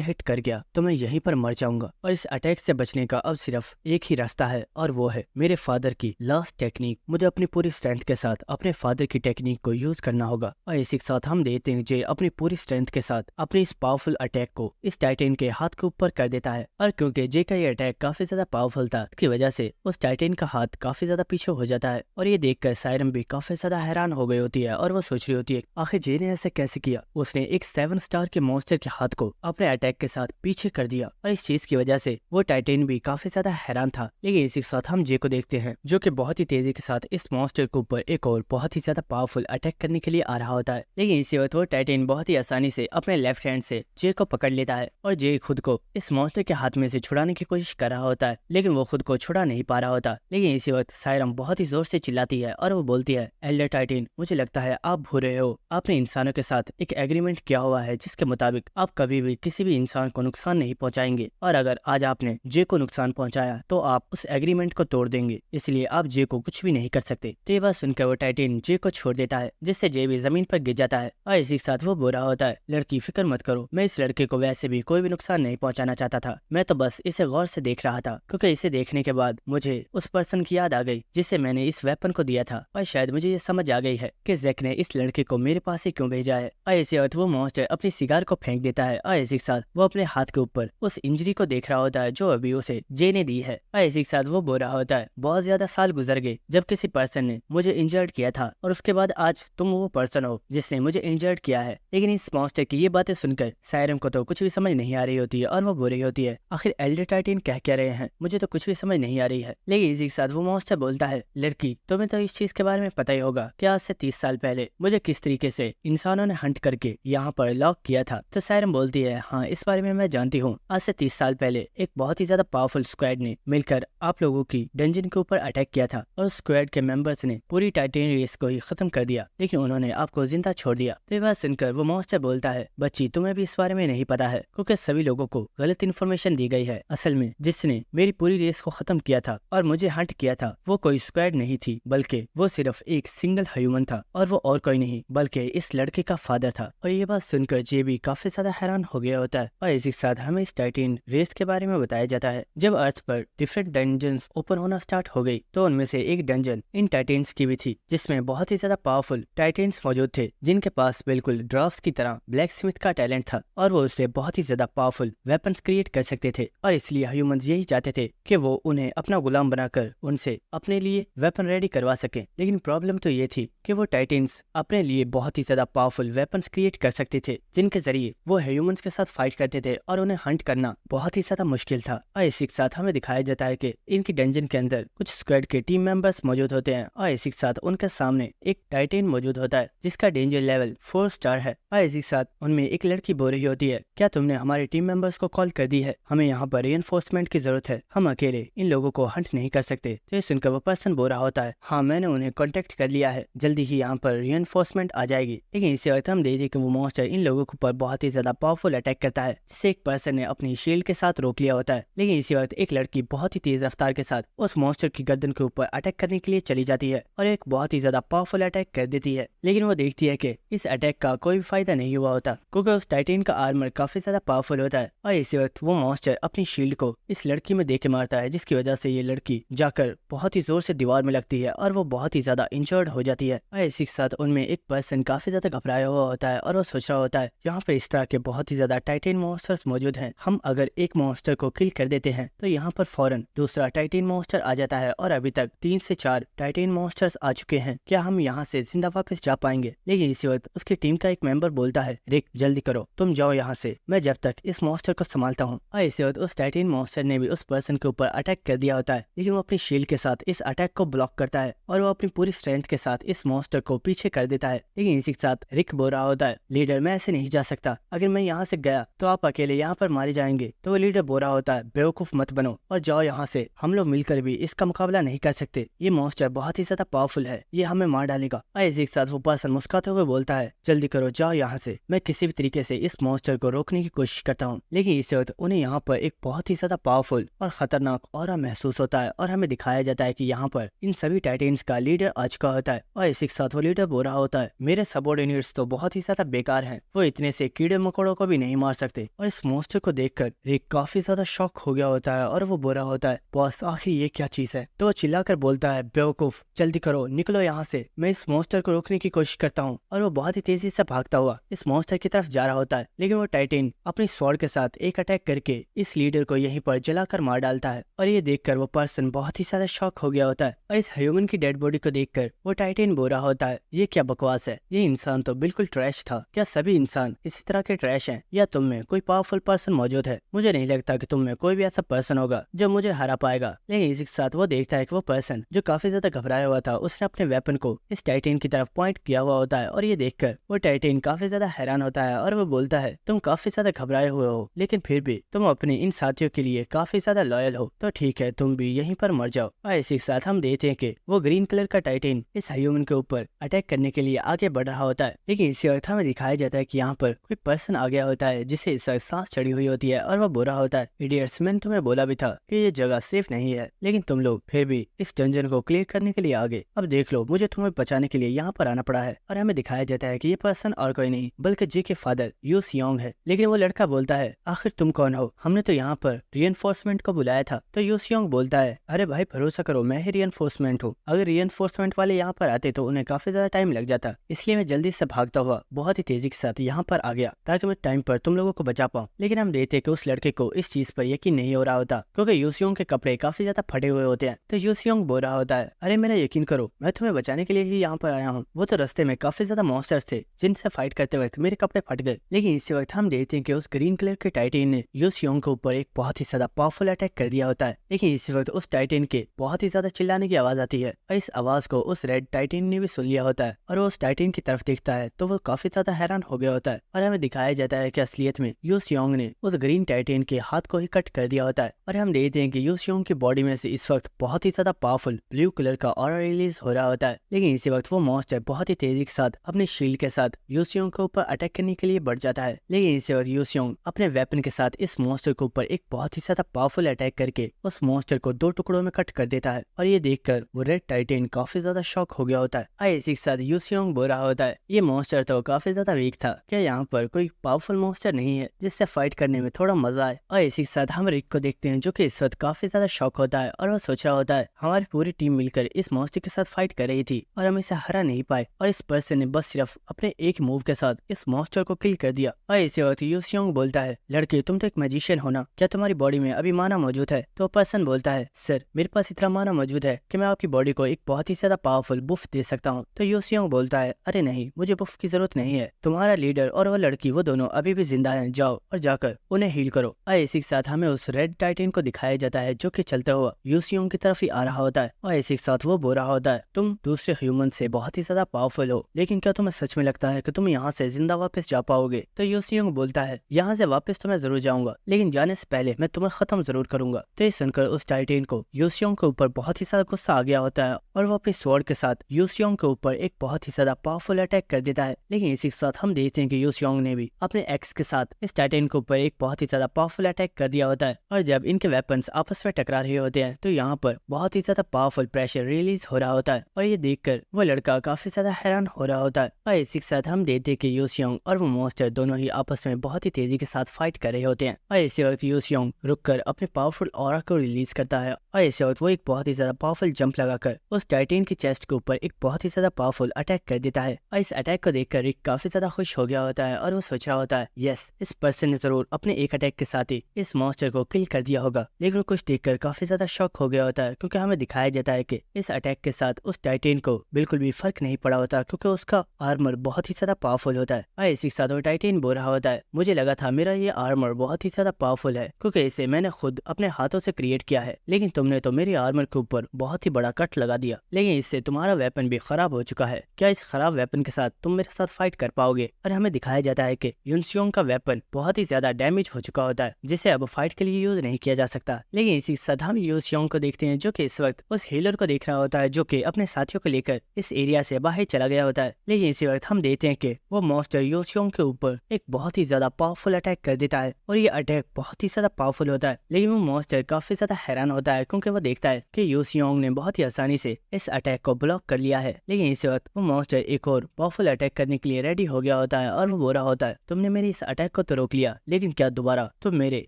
हिट कर गया तो मैं यहीं पर मर जाऊंगा और इस अटैक से बचने का अब सिर्फ एक ही रास्ता है और वो है मेरे फादर की लास्ट टेक्निक। मुझे अपनी पूरी स्ट्रेंथ के साथ अपने फादर की टेक्निक को यूज करना होगा। और इसी के साथ हम देखते हैं जे अपनी पूरी स्ट्रेंथ के साथ अपने इस पावरफुल अटैक को इस टाइटन के हाथ के ऊपर कर देता है। और क्योंकि जे का ये अटैक काफी ज्यादा पावरफुल था उसकी वजह से उस टाइटन का हाथ काफी ज्यादा पीछे हो जाता है और ये देखकर सायरम भी काफी ज्यादा हैरान हो गई होती है और वो सोच रही होती है आखिर जे ने ऐसे कैसे किया। उसने एक 7 स्टार के मॉन्स्टर के हाथ को अपने अटैक के साथ पीछे कर दिया और इस चीज की वजह से वो टाइटन भी काफी ज्यादा हैरान था। लेकिन इसी के साथ हम जे को देखते हैं जो कि बहुत ही तेजी के साथ इस मॉन्स्टर के ऊपर एक और बहुत ही ज्यादा पावरफुल अटैक करने के लिए आ रहा होता है। लेकिन इसी वक्त वो टाइटन बहुत ही आसानी से अपने लेफ्ट हैंड से जे को पकड़ लेता है और जे खुद को इस मॉन्स्टर के हाथ में से छुड़ाने की कोशिश कर रहा होता है लेकिन वो खुद को छुड़ा नहीं पा रहा होता। लेकिन इसी वक्त सायरम बहुत ही जोर से चिल्लाती है और वो बोलती है, एल्डर टाइटन मुझे लगता है आप भूल रहे हो, आपने इंसानों के साथ एक एग्रीमेंट किया हुआ है जिसके मुताबिक आप कभी भी किसी भी इंसान को नुकसान नहीं पहुंचाएंगे और अगर आज आपने जे को नुकसान पहुंचाया तो आप उस एग्रीमेंट को तोड़ देंगे, इसलिए आप जे को कुछ भी नहीं कर सकते। तो ये बात सुनकर वो टाइटन जे को छोड़ देता है जिससे जे भी जमीन पर गिर जाता है। और इसी के साथ वो बोल रहा होता है, लड़की फिक्र मत करो, मैं इस लड़के को वैसे भी कोई भी नुकसान नहीं पहुंचाना चाहता था, मैं तो बस इसे गौर से देख रहा था क्योंकि इसे देखने के बाद मुझे उस पर्सन की याद आ गई जिसे मैंने इस वेपन को दिया था और शायद मुझे ये समझ आ गई है कि जैक ने इस लड़के को मेरे पास ही क्यों भेजा है। और इसी वक्त वो मॉन्स्टर अपनी सिगार को फेंक देता है और इसी के साथ वो अपने हाथ के ऊपर उस इंजरी को देख रहा होता है जो अभी उसे जे ने दी है। और इसी के साथ वो बोल रहा होता है, बहुत ज्यादा साल गुजर गए जब किसी पर्सन ने मुझे इंजर्ड किया था और उसके बाद आज तुम वो पर्सन हो जिसने मुझे इंजर्ड किया है। लेकिन इस मॉन्स्टर की ये बातें सुनकर सायरम को तो कुछ भी समझ नहीं आ रही होती है और वो बोल रही होती है आखिर एल्डर टाइटन कह क्या रहे हैं, मुझे तो कुछ भी समझ नहीं आ रही है। लेकिन इसी के साथ वो मॉन्स्टर बोलता है, लड़की तुम्हें तो इस चीज के बारे में पता ही होगा कि आज से 30 साल पहले मुझे किस तरीके से इंसानों ने हंट करके यहाँ पर लॉक किया था। तो सायरम बोलती है, हाँ इस बारे में मैं जानती हूँ, आज से 30 साल पहले एक बहुत ही ज्यादा पावरफुल स्क्वाड ने मिलकर आप लोगों की डंजन के ऊपर अटैक किया था और उस स्क्वाड के मेंबर्स ने पूरी टाइटन रेस को ही खत्म कर दिया लेकिन उन्होंने आपको जिंदा छोड़ दिया। तो ये बात सुनकर वो मॉन्स्टर बोलता है, बच्ची तुम्हें भी इस बारे में नहीं पता है क्योंकि सभी लोगों को गलत इन्फॉर्मेशन दी गई है। असल में जिसने मेरी पूरी रेस को खत्म किया था और मुझे हंट किया था वो कोई स्क्वाड नहीं थी बल्कि वो सिर्फ एक सिंगल ह्यूमन था और वो और कोई नहीं बल्कि इस लड़के का फादर था। और ये बात सुनकर जे भी काफी ज्यादा हैरान हो गया होता है। और इसी के साथ हमें इस टाइटन रेस के बारे में बताया जाता है। जब अर्थ पर डिफरेंट डंजन्स ओपन होना स्टार्ट हो गई तो उनमें से एक डंजन इन टाइटन्स की भी थी जिसमें बहुत ही ज्यादा पावरफुल टाइटन्स मौजूद थे जिनके पास बिल्कुल ड्राफ्ट्स की तरह ब्लैक स्मिथ का टैलेंट था और वो उससे बहुत ही ज्यादा पावरफुल वेपन्स क्रिएट कर सकते थे। और इसलिए ह्यूमंस यही चाहते थे कि वो उन्हें अपना गुलाम बनाकर उनसे अपने लिए वेपन रेडी करवा सके। लेकिन प्रॉब्लम तो ये थी कि वो टाइटन्स अपने लिए बहुत ही ज्यादा पावरफुल वेपन्स क्रिएट कर सकते थे जिनके जरिए वो ह्यूमंस के साथ फाइट करते थे और उन्हें हंट करना बहुत ही ज्यादा मुश्किल था। और इसी के साथ हमें दिखाया जाता है कि इनकी डंजन के अंदर कुछ स्क्वाड के टीम मेंबर्स मौजूद होते हैं और इसी के साथ उनके सामने एक टाइटन मौजूद होता है जिसका डेंजर लेवल 4 स्टार है। और इसी के साथ उनमें एक लड़की बोल रही होती है, क्या तुमने हमारे टीम मेंबर्स को कॉल कर दी है, हमें यहाँ पर रीइंफोर्समेंट की जरूरत है, हम अकेले इन लोगों को हंट नहीं कर सकते। तो ये सुनकर वो पर्सन बोल रहा होता है, हाँ मैंने उन्हें कॉन्टेक्ट कर लिया है, जल्दी ही यहाँ पर रीइंफोर्समेंट आ जाएगी। लेकिन इसी वक्त हम देखते कि वो मॉन्स्टर इन लोगों के ऊपर बहुत ही ज्यादा पावरफुल अटैक करता है जिसे एक पर्सन ने अपनी शील्ड के साथ रोक लिया होता है। लेकिन इसी वक्त एक लड़की बहुत ही तेज रफ्तार के साथ उस मॉन्स्टर की गर्दन के ऊपर अटैक करने के लिए चली जाती है और एक बहुत ही ज्यादा पावरफुल अटैक कर देती है। लेकिन वो देखती है कि इस अटैक का कोई भी फायदा नहीं हुआ होता, क्योंकि उस टाइटेन का आर्मर काफी ज्यादा पावरफुल होता है। और इसी वक्त वो मॉन्स्टर अपनी शील्ड को इस लड़की में दे के मारता है, जिसकी वजह से ये लड़की जाकर बहुत ही जोर से दीवार में लगती है और वो बहुत ही ज्यादा इंजर्ड हो जाती है। और इसी के साथ उनमें एक पर्सन काफी ज्यादा घबराया हुआ होता है और वो सोच रहा होता है यहाँ पे इस तरह के बहुत ही ज्यादा टाइटेन मॉन्स्टर्स मौजूद हैं, हम अगर एक मॉन्स्टर को किल कर देते हैं तो यहाँ पर फौरन दूसरा टाइटेन मॉन्स्टर आ जाता है और अभी तक 3 से 4 टाइटेन मॉन्स्टर्स आ चुके हैं, क्या हम यहाँ से जिंदा वापस जा पाएंगे? लेकिन इसी वक्त उसकी टीम का एक मेंबर बोलता है, रिक जल्दी करो, तुम जाओ यहाँ से, मैं जब तक इस मॉन्स्टर को संभालता हूँ। और इसी वक्त उस टाइटेन मॉन्स्टर ने भी उस पर्सन के ऊपर अटैक कर दिया होता है, लेकिन वो अपनी शील्ड के साथ इस अटैक को ब्लॉक करता है और वो अपनी पूरी स्ट्रेंथ के साथ इस मॉन्स्टर को पीछे कर देता है। लेकिन इसी के साथ रिक बोल रहा होता है, लीडर मैं ऐसे नहीं जा सकता, अगर मैं यहाँ से गया तो आप अकेले यहाँ पर मारे जाएंगे। तो वो लीडर बोल रहा होता है, बेवकूफ मत बनो और जाओ यहाँ से, हम लोग मिलकर भी इसका मुकाबला नहीं कर सकते, ये मॉन्स्टर बहुत ही ज्यादा पावरफुल है, ये हमें मार डालेगा। और इसी के साथ वो पर्सन मुस्कुराते हुए बोलता है, जल्दी करो जाओ यहाँ से, मैं किसी भी तरीके से इस मॉन्स्टर को रोकने की कोशिश करता हूँ। लेकिन इस वक्त उन्हें यहाँ पर एक बहुत ही ज्यादा पावरफुल और खतरनाक ऑरा महसूस होता है और हमें दिखाया जाता है कि यहाँ पर इन सभी टाइटेंस का लीडर आ चुका होता है। और इसी के साथ वो लीडर बोल रहा होता है, मेरे सबऑर्डिनेट्स तो बहुत ही ज्यादा बेकार हैं, वो इतने से कीड़े मकोड़ों को भी नहीं मार सकते। और इस मॉन्स्टर को देखकर रिक काफी ज्यादा शॉक हो गया होता है और वो बोल रहा होता है, बॉस आखिर ये क्या चीज है? तो वो चिल्लाकर बोलता है, बेवकूफ जल्दी करो, निकलो यहाँ से, मैं इस मॉन्स्टर को रोकने की कोशिश करता हूँ। और वो बहुत ही तेजी से भागता हुआ इस मॉन्स्टर की तरफ जा रहा होता है, लेकिन वो टाइटेन अपनी स्वॉर्ड के साथ एक अटैक करके इस लीडर को यहीं पर जलाकर मार डालता है। और ये देखकर वो पर्सन बहुत ही ज्यादा शॉक हो गया होता है और इस ह्यूमन की डेड बॉडी को देखकर वो टाइटेन बोल रहा होता है, ये क्या बकवास है, ये इंसान तो बिल्कुल ट्रैश था, क्या सभी इंसान इसी तरह के ट्रैश हैं या तुम में कोई पावरफुल पर्सन मौजूद है? मुझे नहीं लगता कि तुम में कोई भी ऐसा पर्सन होगा जो मुझे हरा पाएगा। लेकिन इसी के साथ वो देखता है कि वो पर्सन जो काफी ज्यादा घबराया हुआ था, उसने अपने वेपन को इस टाइटेन की तरफ पॉइंट किया हुआ होता है। और ये देखकर वो टाइटेन काफी ज्यादा हैरान होता है और वो बोलता है, तुम काफी ज्यादा घबराए हुए हो, लेकिन फिर भी तुम अपने इन साथियों के लिए काफी ज्यादा लॉयल हो, तो ठीक है तुम भी यहीं पर मर जाओ। और इसी के साथ हम देखते हैं कि वो ग्रीन कलर का टाइटेन इस ह्यूमन के ऊपर अटैक करने के लिए आगे बढ़ रहा होता है। लेकिन इसी वक्त हमें दिखाया जाता है कि यहाँ पर कोई पर्सन आ गया होता है जिसे इस वक्त सांस चढ़ी हुई होती है और वह बोल रहा होता है, इडियट्स मैंने तुम्हें बोला भी था कि ये जगह सेफ नहीं है, लेकिन तुम लोग फिर भी इस डंजन को क्लियर करने के लिए आगे, अब देख लो मुझे तुम्हें बचाने के लिए यहाँ पर आना पड़ा है। और हमें दिखाया जाता है कि ये पर्सन और कोई नहीं बल्कि जी के फादर यू सियोंग है। लेकिन वो लड़का बोलता है, आखिर तुम कौन हो, हमने तो यहाँ पर रीएनफोर्समेंट को बुलाया था। तो यू सियोंग बोलता है, अरे भाई भरोसा करो मैं ही रीएनफोर्समेंट हूँ, अगर रीएनफोर्समेंट वाले यहाँ पर आते तो उन्हें काफी ज्यादा टाइम लग जाता, इसलिए मैं जल्दी से भागता हुआ बहुत ही तेजी के साथ यहाँ पर आ गया ताकि मैं टाइम पर तुम लोगों को बचा पाऊँ। लेकिन हम देखते कि उस लड़के को इस चीज पर यकीन नहीं हो रहा होता, क्योंकि यू सियोंग के कपड़े काफी ज्यादा फटे हुए होते हैं। तो यू सियोंग बोल रहा होता है, अरे मेरा यकीन करो मैं तुम्हें बचाने के लिए ही यहाँ पर आया हूँ, वो तो रास्ते में काफी ज्यादा मॉन्स्टर्स थे जिनसे फाइट करते वक्त मेरे कपड़े फट गए। लेकिन इसी वक्त हम देखते हैं कि उस ग्रीन कलर के टाइटेन ने यू सियोंग के ऊपर एक बहुत ही ज्यादा पावरफुल अटैक कर दिया होता है। लेकिन इसी वक्त उस टाइटेन के बहुत ही ज्यादा चिल्लाने की आवाज आती है और इस आवाज को उस रेड टाइटेन ने भी सुन लिया होता है और वो उस टाइटेन की तरफ देखता है तो वो काफी ज्यादा हैरान हो गया होता है। और हमें दिखाया जाता है कि असलियत में यू सियोंग ने उस ग्रीन टाइटेन के हाथ को ही कट कर दिया होता है। और हम देखते हैं कि यू सियोंग की बॉडी में से इस वक्त बहुत ही ज्यादा पावरफुल ब्लू कलर का ऑरा रिलीज हो रहा होता है। लेकिन इसी वक्त वो मॉन्स्टर बहुत ही तेजी के साथ अपने शील्ड के साथ यू सियोंग के ऊपर अटैक करने के लिए बढ़ जाता है। लेकिन इसी वक्त यू सियोंग अपने वेपन के साथ इस मॉन्स्टर के ऊपर एक बहुत ही ज्यादा पावरफुल अटैक करके उस मॉन्स्टर को 2 टुकड़ों में कट कर देता है। और ये देखकर वो रेड टाइटेन काफी ज्यादा शॉक हो गया होता है। इसी के साथ यू सियोंग बोल रहा होता है, ये मॉन्स्टर तो काफी ज्यादा वीक था, क्या यहाँ पर कोई पावरफुल मॉन्स्टर नहीं है जिससे फाइट करने में थोड़ा मजा आए? और इसी के साथ हम रिक को देखते हैं जो कि इस वक्त काफी ज्यादा शॉक होता है और वो सोच रहा होता है, हमारी पूरी टीम मिलकर इस मॉन्स्टर के साथ फाइट कर रही थी और हम इसे हरा नहीं पाए और इस पर्सन ने बस सिर्फ अपने एक मूव के साथ इस मॉन्स्टर को किल कर दिया। और इसी वक्त यू सियोंग बोलता है, लड़के तुम तो एक मैजिशियन हो ना, क्या तुम्हारी बॉडी में अभी माना मौजूद है? तो पर्सन बोलता है, सर मेरे पास इतना माना मौजूद है कि मैं आपकी बॉडी को एक बहुत ही ज्यादा पावरफुल बुफ दे सकता हूँ। तो यू सियोंग बोलता है, अरे नहीं मुझे बुफ की जरूरत नहीं है, तुम्हारा लीडर और वो लड़की वो दोनों अभी भी जिंदा हैं, जाओ और जाकर उन्हें हील करो। और इसी के साथ हमें उस रेड टाइटेन को दिखाया जाता है जो कि चलता हुआ यू सियोंग की तरफ ही आ रहा होता है। और इसी के साथ वो बोल रहा होता है, तुम दूसरे ह्यूमन से बहुत ही ज्यादा पावरफुल हो, लेकिन क्या तुम्हें सच में लगता है कि तुम यहाँ से जिंदा वापस जा पाओगे? तो यू सियोंग बोलता है, यहाँ से वापस तो मैं जरूर जाऊंगा, लेकिन जाने से पहले मैं तुम्हें खत्म जरूर करूंगा। तो ये सुनकर उस टाइटेन को यू सियोंग के ऊपर बहुत ही ज्यादा गुस्सा आ गया होता है और वो अपनी स्वॉर्ड के साथ यू सियोंग के ऊपर एक बहुत ही ज्यादा पावरफुल अटैक कर देता है। लेकिन इसी के साथ हम देखते हैं कि यू सियोंग ने भी अपने एक्स के साथ इस टाइटेन के ऊपर एक बहुत ही ज्यादा पावरफुल अटैक कर दिया होता है। और जब इनके वेपन्स आपस में टकरा रहे होते हैं तो यहाँ पर बहुत ही ज्यादा पावरफुल प्रेशर रिलीज हो रहा होता है और ये देखकर वो लड़का काफी ज्यादा हैरान हो रहा होता है। और इसी के साथ हम देखते हैं कि यूसियोंग और वो मॉन्स्टर दोनों ही आपस में बहुत ही तेजी के साथ फाइट कर रहे होते हैं। और इसी वक्त यूसियोंग रुककर अपने पावरफुल ऑरा को रिलीज करता है और इसी वक्त वो एक बहुत ही ज्यादा पावरफुल जंप लगाकर उस टाइटेन की चेस्ट के ऊपर एक बहुत ही ज्यादा पावरफुल अटैक कर देता है। और इस अटैक को देखकर रिक काफी ज्यादा खुश हो गया होता है और वो सोच रहा होता है यस, इस पर्सन ने जरूर अपने एक अटैक के साथ ही इस मॉन्स्टर को किल कर दिया होगा। लेकिन वो कुछ देखकर काफी ज्यादा शॉक हो गया होता है क्योंकि हमें दिखाया जाता है कि इस अटैक के साथ उस टाइटेन को बिल्कुल भी फर्क नहीं पड़ा होता क्योंकि उसका आर्मर बहुत ही ज्यादा पावरफुल होता है। और इसी के साथ वो टाइटेन बोल रहा होता है मुझे लगा था मेरा ये आर्मर बहुत ही ज्यादा पावरफुल है क्योंकि इसे मैंने खुद अपने हाथों से क्रिएट किया है, लेकिन तुमने तो मेरे आर्मर के ऊपर बहुत ही बड़ा कट लगा दिया। लेकिन इससे तुम्हारा वेपन भी खराब हो चुका है, क्या इस खराब वेपन के साथ तुम मेरे साथ फाइट कर पाओगे? और हमें दिखाया जाता है कि यूनसियोंग का वेपन बहुत ही ज्यादा डैमेज हो चुका होता है जिसे अब फाइट के लिए यूज नहीं किया जा सकता। लेकिन इसी साथ हम यूनसियोंग को देखते हैं जो कि इस वक्त उस हीलर को देख रहा होता है जो कि अपने साथियों को लेकर इस एरिया से बाहर चला गया होता है। लेकिन इसी वक्त हम देखते हैं कि वो मॉन्स्टर यूनसियोंग के ऊपर एक बहुत ही ज्यादा पावरफुल अटैक कर देता है और ये अटैक बहुत ही ज्यादा पावरफुल होता है। लेकिन वो मॉन्स्टर काफी ज्यादा हैरान होता है क्योंकि वो देखता है कि यूनसियोंग ने बहुत ही आसानी से इस अटैक को ब्लॉक कर लिया है। लेकिन इस वक्त वो मॉन्स्टर एक और पावरफुल अटैक करने के लिए रेडी हो गया होता है और वो बोल रहा होता है तुमने मेरी इस अटैक को तो रोक लिया, लेकिन क्या दोबारा तुम मेरे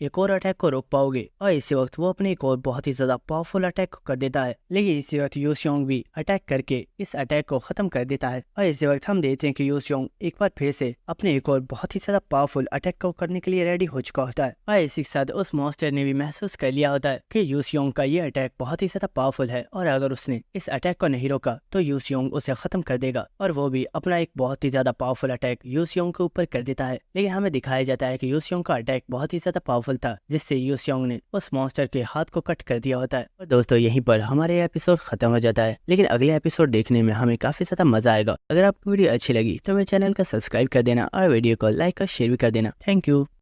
एक और अटैक को रोक पाओगे? और इसी वक्त वो अपने एक और बहुत ही ज्यादा पावरफुल अटैक को कर देता है। लेकिन इसी वक्त यूनसियोंग भी अटैक करके इस अटैक को खत्म कर देता है। और इसी वक्त हम देखते हैं कि यूनसियोंग एक बार फिर से अपने एक और बहुत ही ज्यादा पावरफुल अटैक को करने के लिए रेडी हो चुका होता है। और इसी के साथ उस मॉन्स्टर ने भी महसूस कर लिया होता है कि यूनसियोंग का ये अटैक बहुत ही ज्यादा पावरफुल है और अगर उसने इस अटैक को नहीं रोका तो यूनसियोंग उसे खत्म कर देगा। और वो भी अपना एक बहुत ही ज्यादा पावरफुल अटैक यूनसियोंग के ऊपर कर देता है। लेकिन हमें दिखाया जाता है कि यूनसियोंग का अटैक बहुत ही ज्यादा पावरफुल था जिससे यूनसियोंग ने उस मॉन्स्टर के हाथ को कट कर दिया होता है। और दोस्तों यहीं पर हमारे एपिसोड खत्म हो जाता है, लेकिन अगले एपिसोड देखने में हमें काफी ज्यादा मजा आएगा। अगर आपको वीडियो अच्छी लगी तो मेरे चैनल का सब्सक्राइब कर देना और वीडियो को लाइक और शेयर भी कर देना। Thank you.